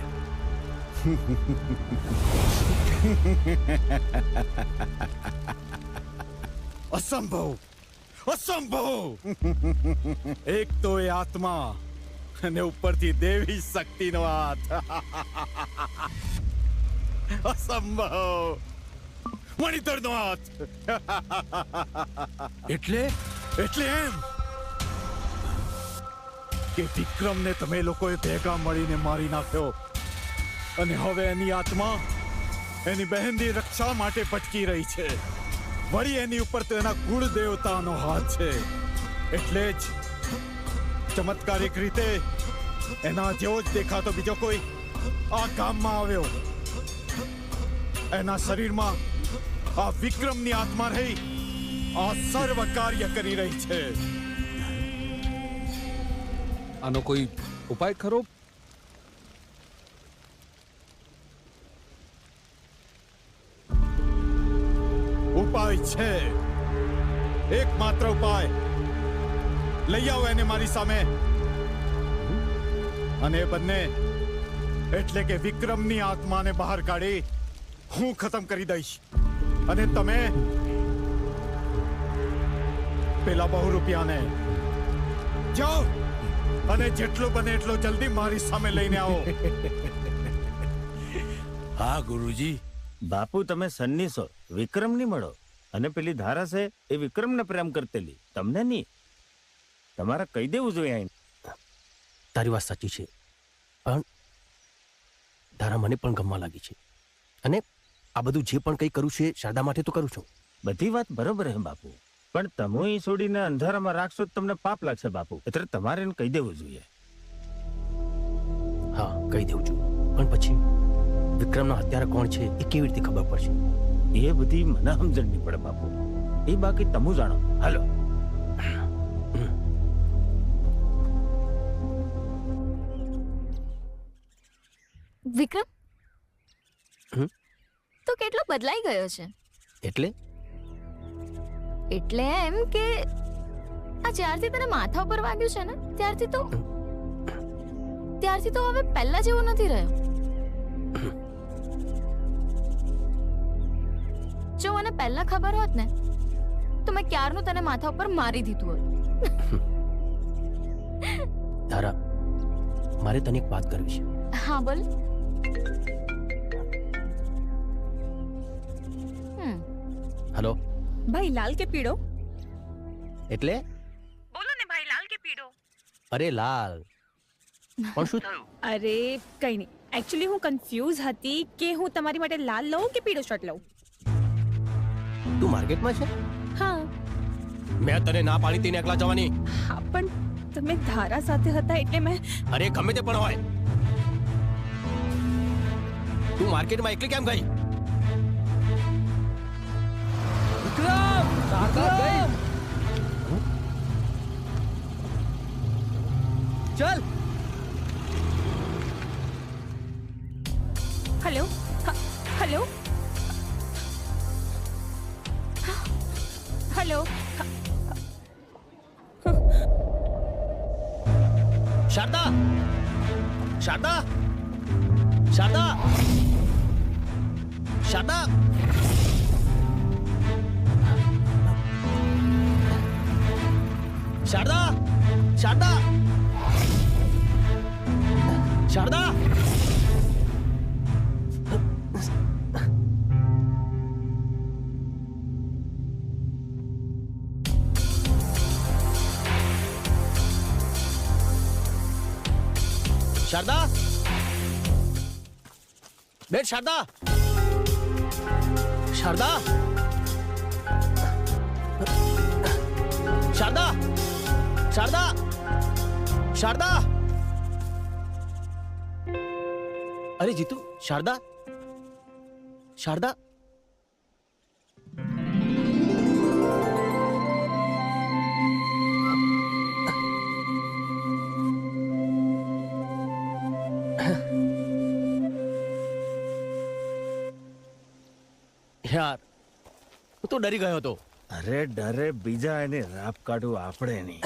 અસંભવ અસંભવ એક તો એ આત્મા અને ઉપરથી દેવી શક્તિનો હાથ અસંભવ મણિધરનો હાથ એટલે એમ કે વિક્રમને તમે લોકોએ ભેગા મળીને મારી નાખ્યો અને હવે એની આત્મા એની બહેનની રક્ષા માટે ભટકી રહી છે વળી એની ઉપર તો એના કુળ દેવતાનો હાથ છે એટલે જ ચમત્કારિક રીતે એના જેવો જ દેખાતો બીજો કોઈ આ ગામમાં આવ્યો એના શરીરમાં આ વિક્રમની આત્મા રહી આ સર્વ કાર્ય કરી રહી છે આનો કોઈ ઉપાય ખરો ઉપાય છે એકમાત્ર ઉપાય લઈ આવો એને મારી સામે અને એ બંને એટલે કે વિક્રમની આત્માને બહાર કાઢી હું ખતમ કરી દઈશ અને તમે પેલા બહુ રૂપિયાને જાઓ અને જેટલો બને એટલો જલ્દી મારી સામે લઈને આવો હા ગુરુજી બાપુ તમે સન્ની છો વિક્રમની મળો અને પેલી ધારા છે એ વિક્રમને પ્રેમ કરતેલી તમને નહીં તમારે કહી દેવું જોઈએ તારી વાત સાચી છે પણ ધારા મને પણ ગમવા લાગી છે અને આ બધું જે પણ કંઈ કરું છે શારદા માટે તો કરું છું બધી વાત બરોબર હે બાપુ પણ તમે એ છોડીને અંધારામાં રાખશો તો તમને પાપ લાગશે બાપુ એટલે તમારે એને કહી દેવું જોઈએ હા કહી દેવું છું પણ પછી વિક્રમના હત્યારા કોણ છે એ કેવી રીતે ખબર પડશે એ બધી મને સમજણ નહીં પડે બાપુ એ બાકી તમે જાણો હાલો વિક્રમ તો કેટલો બદલાઈ ગયો છે એટલે એમ કે આ જ્યારથી તને માથા ઉપર વાગ્યું છે ને ત્યારથી તો હવે પહેલા જેવો નથી રહ્યો જો મને પહેલા ખબર હોત ને તો મેં ક્યારનું તને માથા ઉપર મારી દીધું હોત તારા મારે તને એક વાત કરવી છે. હા બોલ. હલો ભાઈ લાલ કે પીળો? એટલે બોલો ને ભાઈ લાલ કે પીળો? અરે લાલ. પણ શું થયું? અરે કઈ નહીં, એકચ્યુઅલી હું કન્ફ્યુઝ હતી કે હું તમારી માટે લાલ લઉં કે પીળો શર્ટ લઉં. તું માર્કેટમાં છે? હા. મેં તને ના પાડી હતી ને એકલા જવાની. હા પણ તમે ધારા સાથે હતા એટલે મેં. અરે ગમે તે પણ હોય, તું માર્કેટમાં એકલી કેમ ગઈ? વિક્રમ! વિક્રમ! ચલ. Hello hello hello. Sharda! Sharda! Sharda! Sharda! Sharda! Sharda! Sharda! Sharda! Ben Sharda! Sharda! Sharda! Sharda! Sharda! અરે જીતુ, શારદા! શારદા! યાર, હું તો ડરી ગયો હતો. અરે ડરે બીજા, એને રાપ કાઢવું આપણે નહીં.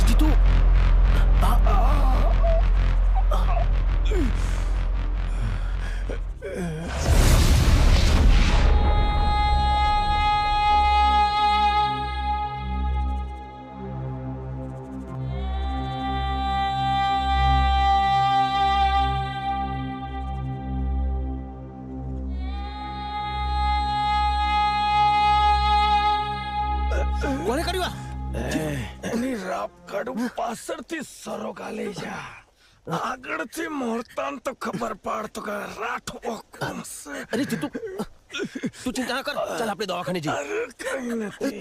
જીતુ! કોને કર્યું? એની રાપ કાઢું પાછળથી સરો ગાલે જા, આગળથી મોરતાન તો ખબર પાડતો કે રાઠવો કોણ છે. અરે જીતુ, તું ચિંતા ના કર, ચાલ આપણે દવાખાને જઈએ. અરે કઈ નથી.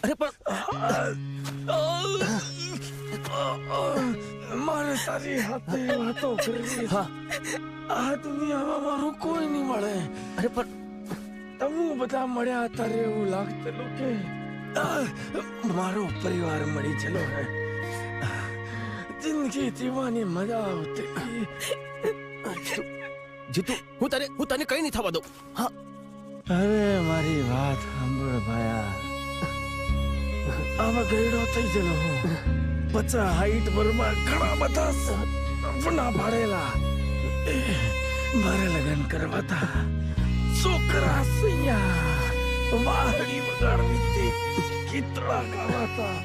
અરે પણ મારે તારી હાથે વાતો કરવી. આ દુનિયામાં મારું કોઈ નહીં મળે. અરે પણ તમે બધા મળ્યા ત્યારે એવું લાગતું કે મારો પરિવાર મળી ચલો હે. જિંદગી જીવવાની મજા આવતી. જીતુ, હું તને કઈ નહીં થવા દઉં. હા, અરે મારી વાત સાંભળ ભાયા. આવા ગયડો થઈ ગયેલો હું. 50 હાઈટ બરમાં ઘણા બધા સપના પાડેલા. મારે લગ્ન કરવા તા, છોકરા સૈયા વાહડી વગાડવી હતી, કીતડા ગાવાતા.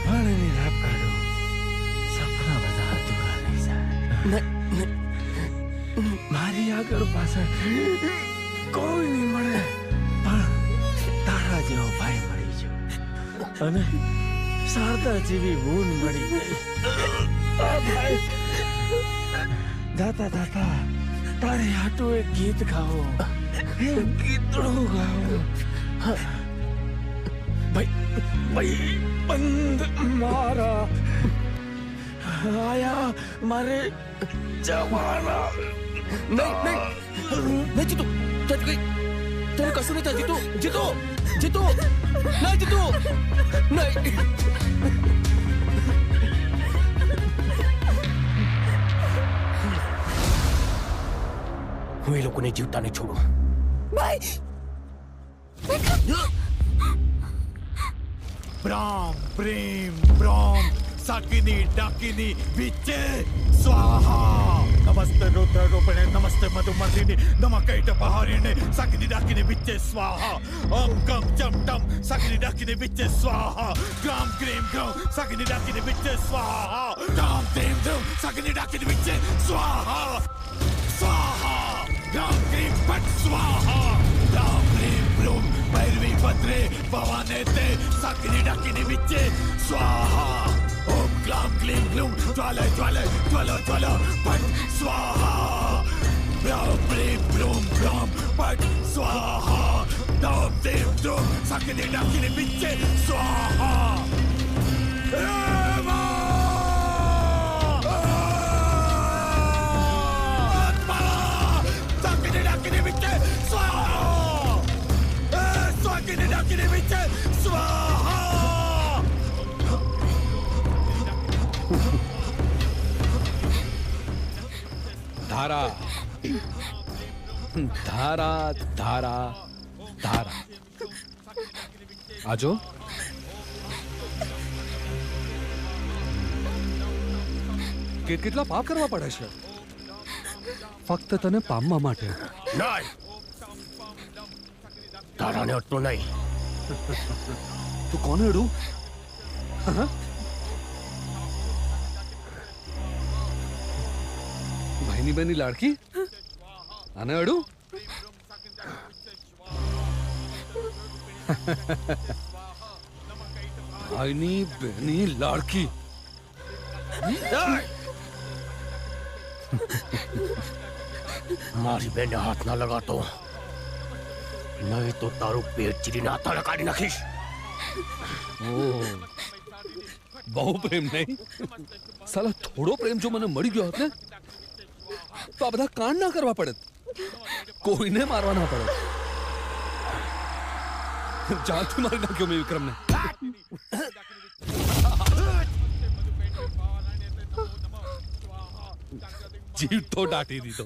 વાળની રાપ કાઢો, સપના બધા અધૂરા રહી જાય. મારી આગળ પાછળ કોઈ નહીં મળે, પણ તારા જેવો ભાઈ મળી ગયો અને શારદા જેવી બૂન મળી ગઈ. દાતા દાતા તારે હાટું એક ગીત ગાવો, એક ગીતડું ગાવો. ભાઈ બંધ મારા આયા મારે જવાના. નહીં જીતુ, તને કશું નહીં થાય. જીતુ, જીતુ, જીતુ, નહીં જીતુ, નહીં. હું એ લોકોને જીવતા નહીં છોડું. ભાઈ પ્રામ પ્રેમ પ્રામ સાકિની ડાકિની વિચ્ચે સ્વાહા. નમસ્તે રુદ્રરૂપિણે નમસ્તે મધુમર્ધિની નમઃ કૈટપહારિણે સકિની ડાકિની વિચ્ચે સ્વાહા ઓમ ગમ ચમ ટમ સકિની ડાકિની વિચ્ચે સ્વાહા ગ્રામ ક્રીમ ગ્રૌ સકિની ડાકિની વિચ્ચે સ્વાહા ધામ ધીમ ધૂમ સકિની ડાકિની વિચ્ચે સ્વાહા સ્વાહા ગ્રામ ક્રીમ પટ સ્વાહા ધામ ક્રીમ બ્લૂમ ભૈરવી ભદ્રે ભવાને તે સકિની ડાકિની વિચ્ચે સ્વાહા ઓમ ગ્લામ ક્લીમ ગ્લૂમ જ્વાલે જ્વાલે જ્વલો જ્વલો પટ સ્વાહા બ્રામ ક્લીમ બ્લૂમ બ્રામ પટ સ્વાહા ધામ ધીમ ધૂમ સકિની ડાકિની વિચ્ચે સ્વાહા ધારા ધારા ધારા ધારા આજો કેટલા પાપ કરવા પડે છે ફક્ત તને પામવા માટે નહીં તારાને અટલો નહીં તું કોને અડું ભાઈની બેની લાડકી આને અડું ભાઈની બેની લાડકી મારી બેને હાથ ના લગાતો નહીં તો તારું પેટ ચીરીને હાથ લગાડી નાખીશ બહુ પ્રેમ નહીં સાલા થોડો પ્રેમ જો મને મળી ગયો હોત ને તો આ બધા કાંડ ના કરવા પડે કોઈને મારવા ના પડે જાનથી મારી નાખ્યો મેં વિક્રમને જીવ તો દાટી દીધો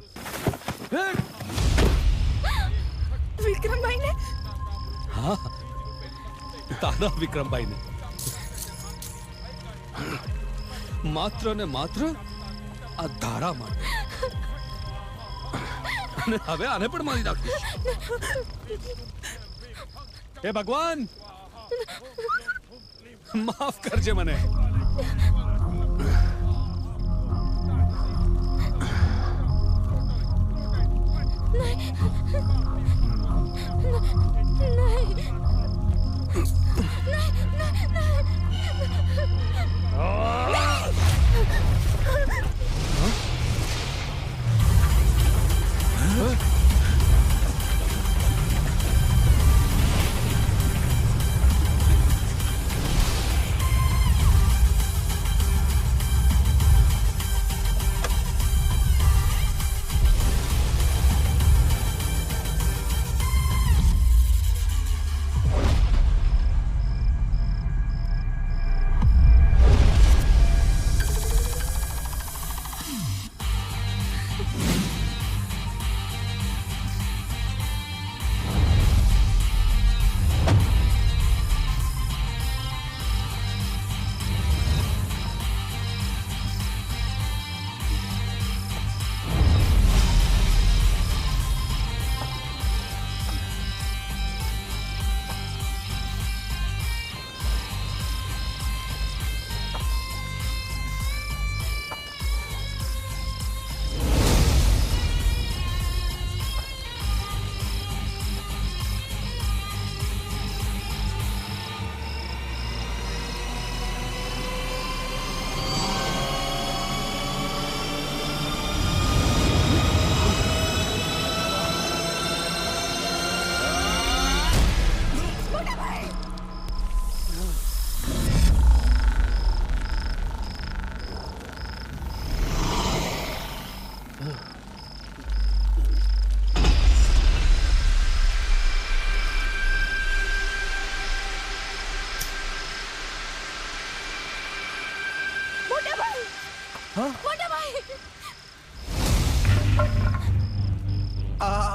વિક્રમભાઈ ને હા તારા વિક્રમભાઈ ને માત્ર ને માત્ર આ ધારા માટે અને હવે આને પણ મારી નાખીશ હે ભગવાન માફ કરજે મને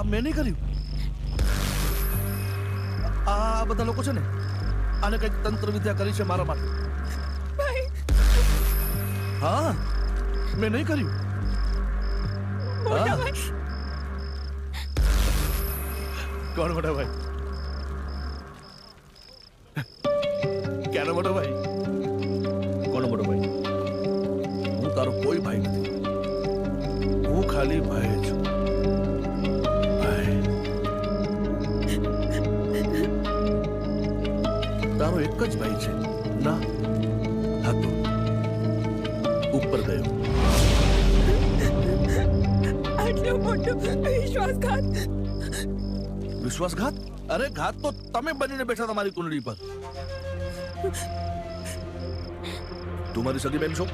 મેં નહીં કર્યું આ બધા લોકો છે ને આને કઈક તંત્ર વિદ્યા કરી છે મારા માટે હા મેં નહીં કર્યું हाँ? कौन मोटा भाई? क्या मोटा भाई? कौन मोटा भाई? હું તારો કોઈ ભાઈ નથી. હું ખાલી ભાઈ છું. ભાઈ. તારો એક જ ભાઈ છે. ના. હતો. ઉપર ગયો. આટલો મોટો વિશ્વાસઘાત. વિશ્વાસઘાત? અરે ઘાત તો તમે બનીને બેઠા તમારી કુંડળી પર. તું મારી સગી બેન છો?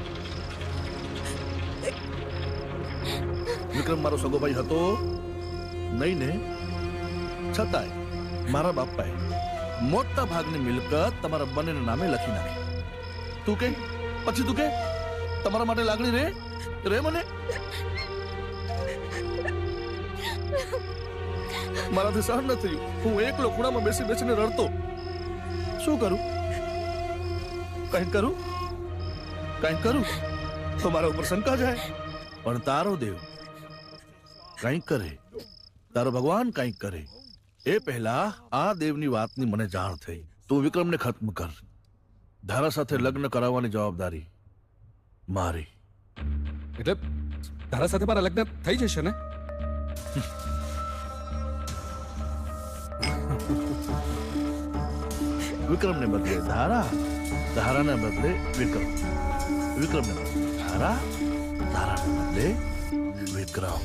વિક્રમ મારો સગો ભાઈ હતો નહીં ને? છતાંય મારા બાપાએ મોટા ભાગની મિલકત તમારા બંનેના નામે લખી નાખી. તું કે પછી તું કે તમારા માટે લાગણી રે મને? મારાથી સહન ન થયું. હું એકલો ખૂણામાં બેસીને રડતો. શું કરું? કંઈક કરું તો મારા ઉપર શંકા જાય. પણ તારો દેવ કંઈક કરે, તારો ભગવાન કંઈક કરે એ પહેલા આ દેવની વાતની મને જાણ થઈ. તું વિક્રમને ખત્મ કર. ધારા સાથે લગ્ન કરાવવાની જવાબદારી મારી. એટલે ધારા સાથે મારા લગ્ન થઈ જશે ને? વિક્રમને બદલે ધારા, ધારાને બદલે વિક્રમ, વિક્રમને બદલે ધારા, ધારાને બદલે વિક્રમ.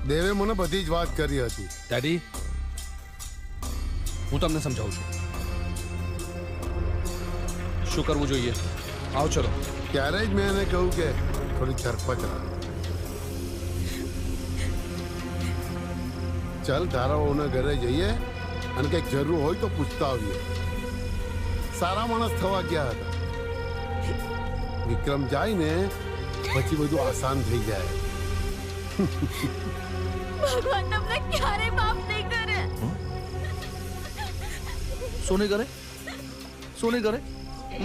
દેવે મને બધી જ વાત કરી હતી. ડેડી, હું તમને સમજાવું છું શું કરવું જોઈએ. આવો ચલો. ત્યારે જ મેં એને કહ્યું કે થોડી ધરપત રાખ. ચાલ ધારાઓના ઘરે જઈએ અને કંઈક જરૂર હોય તો પૂછતા આવીએ. સારા માણસ થવા ગયા હતા. વિક્રમ જાય ને પછી બધું આસાન થઈ જાય. ભગવાન તમને ક્યારે માફ નહીં કરે. શું નહીં કરે? શું નહીં કરે?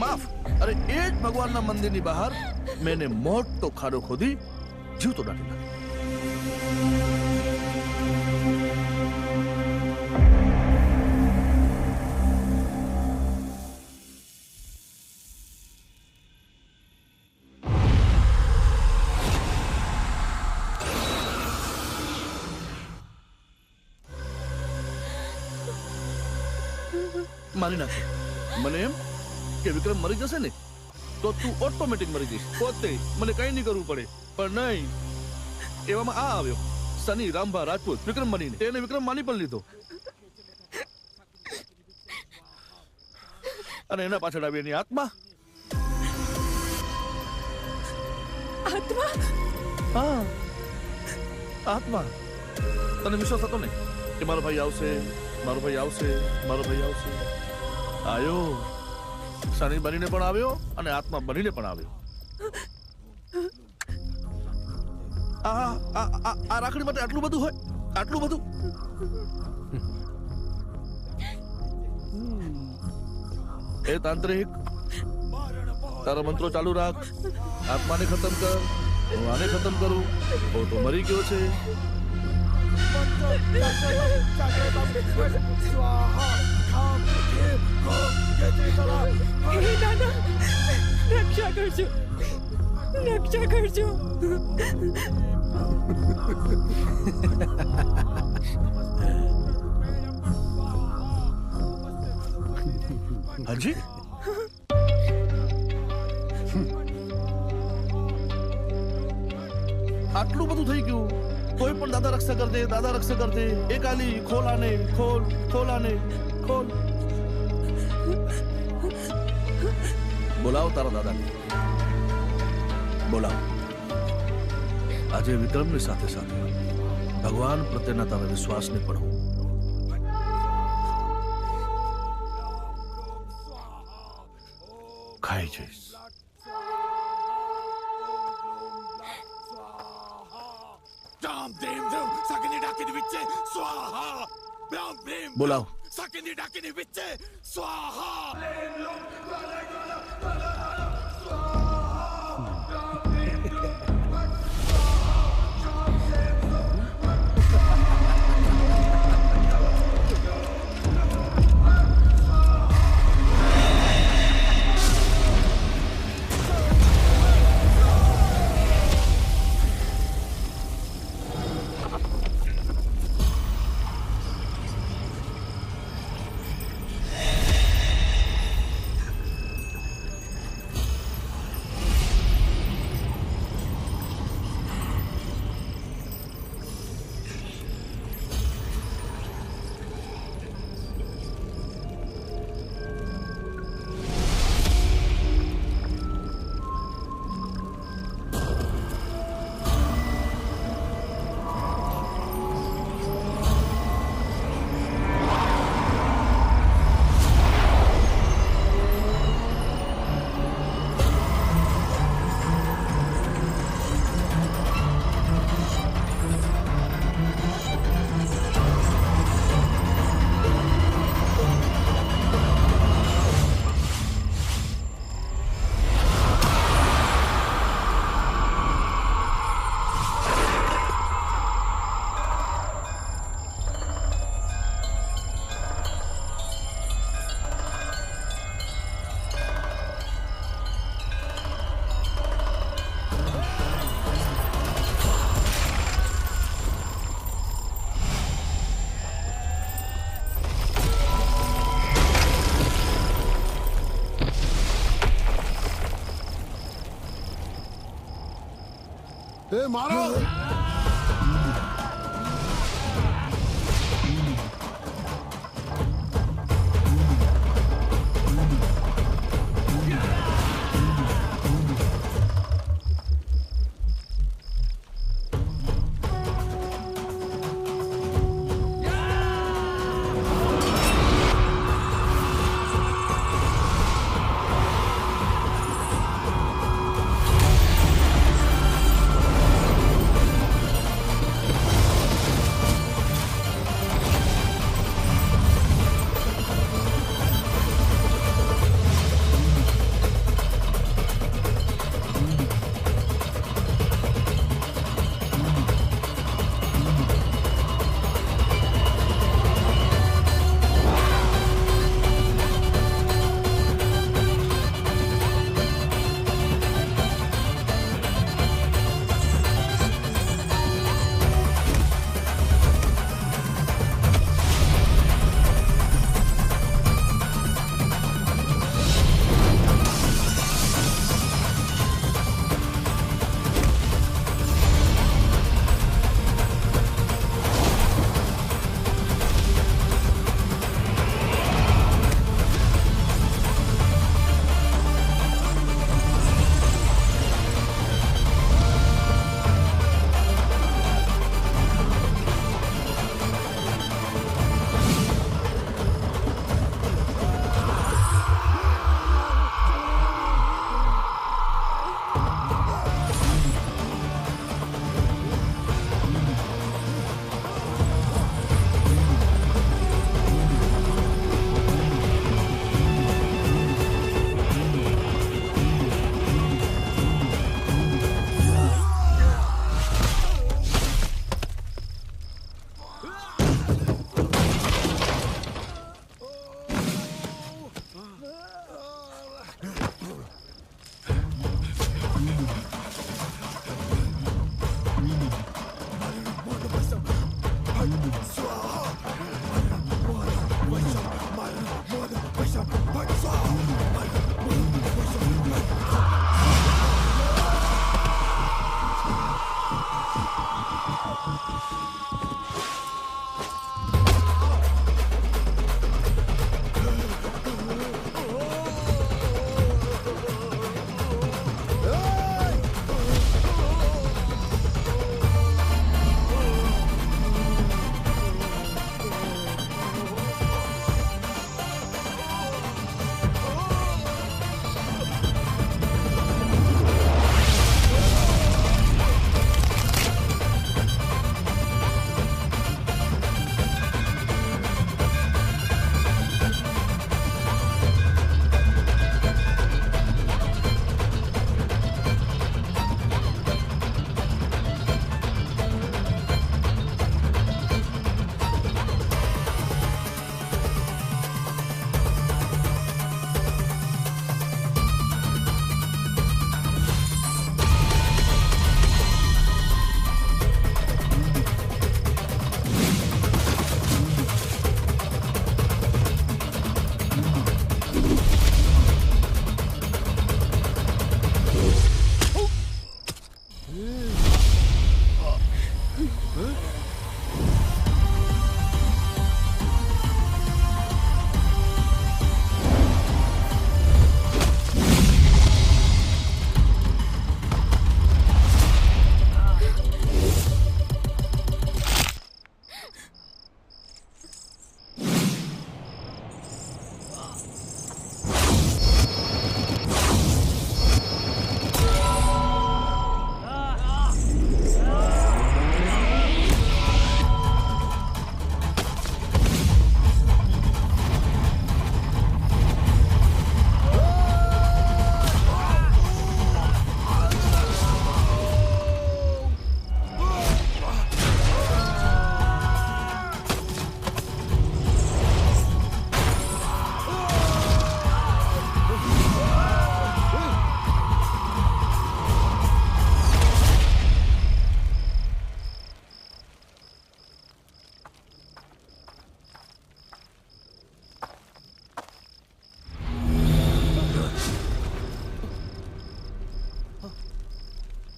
માફ? અરે એ જ ભગવાનના મંદિરની બહાર મેં એને મોટો ખાડો ખોદી જીવતો દાટી નાખ્યો. મારી નાખે. મને એમ કે વિક્રમ મરી જશે ને તો તું ઓટોમેટિક મરી જઈશ પોતે, મને કઈ નહીં કરવું પડે. પણ નહીં, એવામાં આ આવ્યો સની રામભા રાજપૂત વિક્રમ બનીને. એને વિક્રમ માની પણ લીધો અને એના પાછળ આવી એની આત્મા. આત્મા? હા, આત્મા. તને વિશ્વાસ હતો ને કે મારો ભાઈ આવશે, મારો ભાઈ આવશે, મારો ભાઈ આવશે? આયો. સની બનીને પણ આવ્યો અને આત્મા બનીને પણ આવ્યો. આ રાખડી માટે આટલું બધું હોય? આટલું બધું? એ તાંત્રિક, તારા મંત્રો ચાલુ રાખ. આત્માને ખતમ કર. હું આને ખતમ કરું. તો મરી ગયો છે. રક્ષા કરજો, રક્ષા કરજો. હાજી, આટલું બધું થઈ ગયું કોઈ પણ દાદા રક્ષા કરતે, દાદા રક્ષા કરતે. એ કાલી ખોલ આને, ખોલ, ખોલ આને, ખોલ. બોલાવો તારા દાદાને, બોલાવો. આજે વિક્રમની સાથે સાથે ભગવાન પ્રત્યેના તારા વિશ્વાસને પણ હું ખાઈ જઈશ. બોલાવો. એ મારો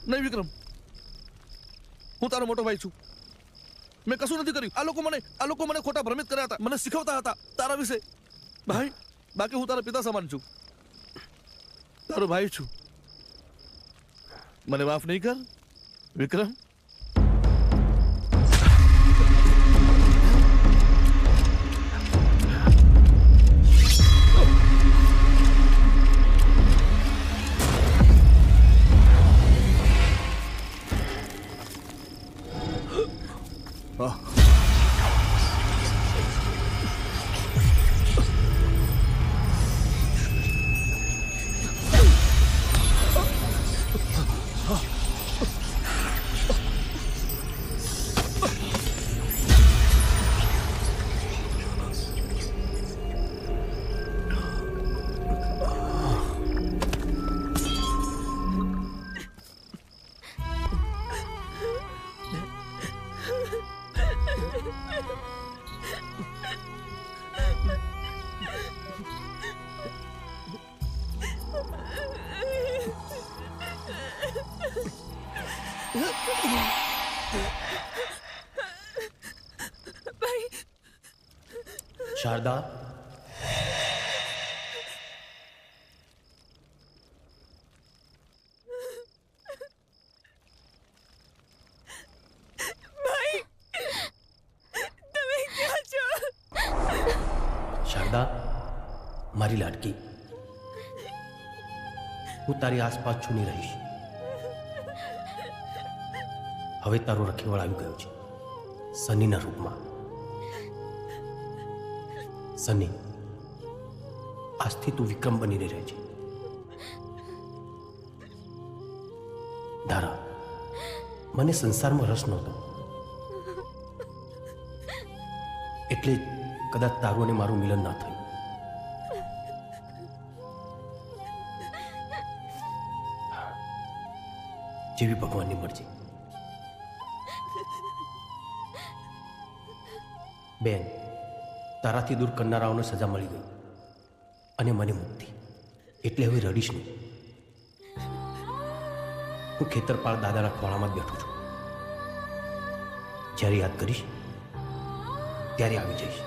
નહીં વિક્રમ, હું તારો મોટો ભાઈ છું. મેં કશું નથી કર્યું. આ લોકો મને ખોટા ભ્રમિત કર્યા હતા, મને શીખવતા હતા તારા વિશે. ભાઈ, બાકી હું તારા પિતા સમાન છું, તારો ભાઈ છું. મને માફ નહીં કર વિક્રમ. શારદા, શારદા, મારી લાડકી, હું તારી આસપાસ છું નહીં રહીશ. હવે તારો રખેવાળ આવી ગયો છે સનીના રૂપમાં. સની, આજથી તું વિક્રમ બનીને રહે છે. ધારા, મને સંસારમાં રસ નહોતો, એટલે કદાચ તારું અને મારું મિલન ના થયું. જેવી ભગવાનની મરજી. બેન, તારાથી દૂર કરનારાઓને સજા મળી ગઈ અને મને મુક્તિ. એટલે હવે રડીશ નહીં. હું ખેતરપાળ દાદાના ખોળામાં જ બેઠો છું. જ્યારે યાદ કરીશ ત્યારે આવી જઈશ.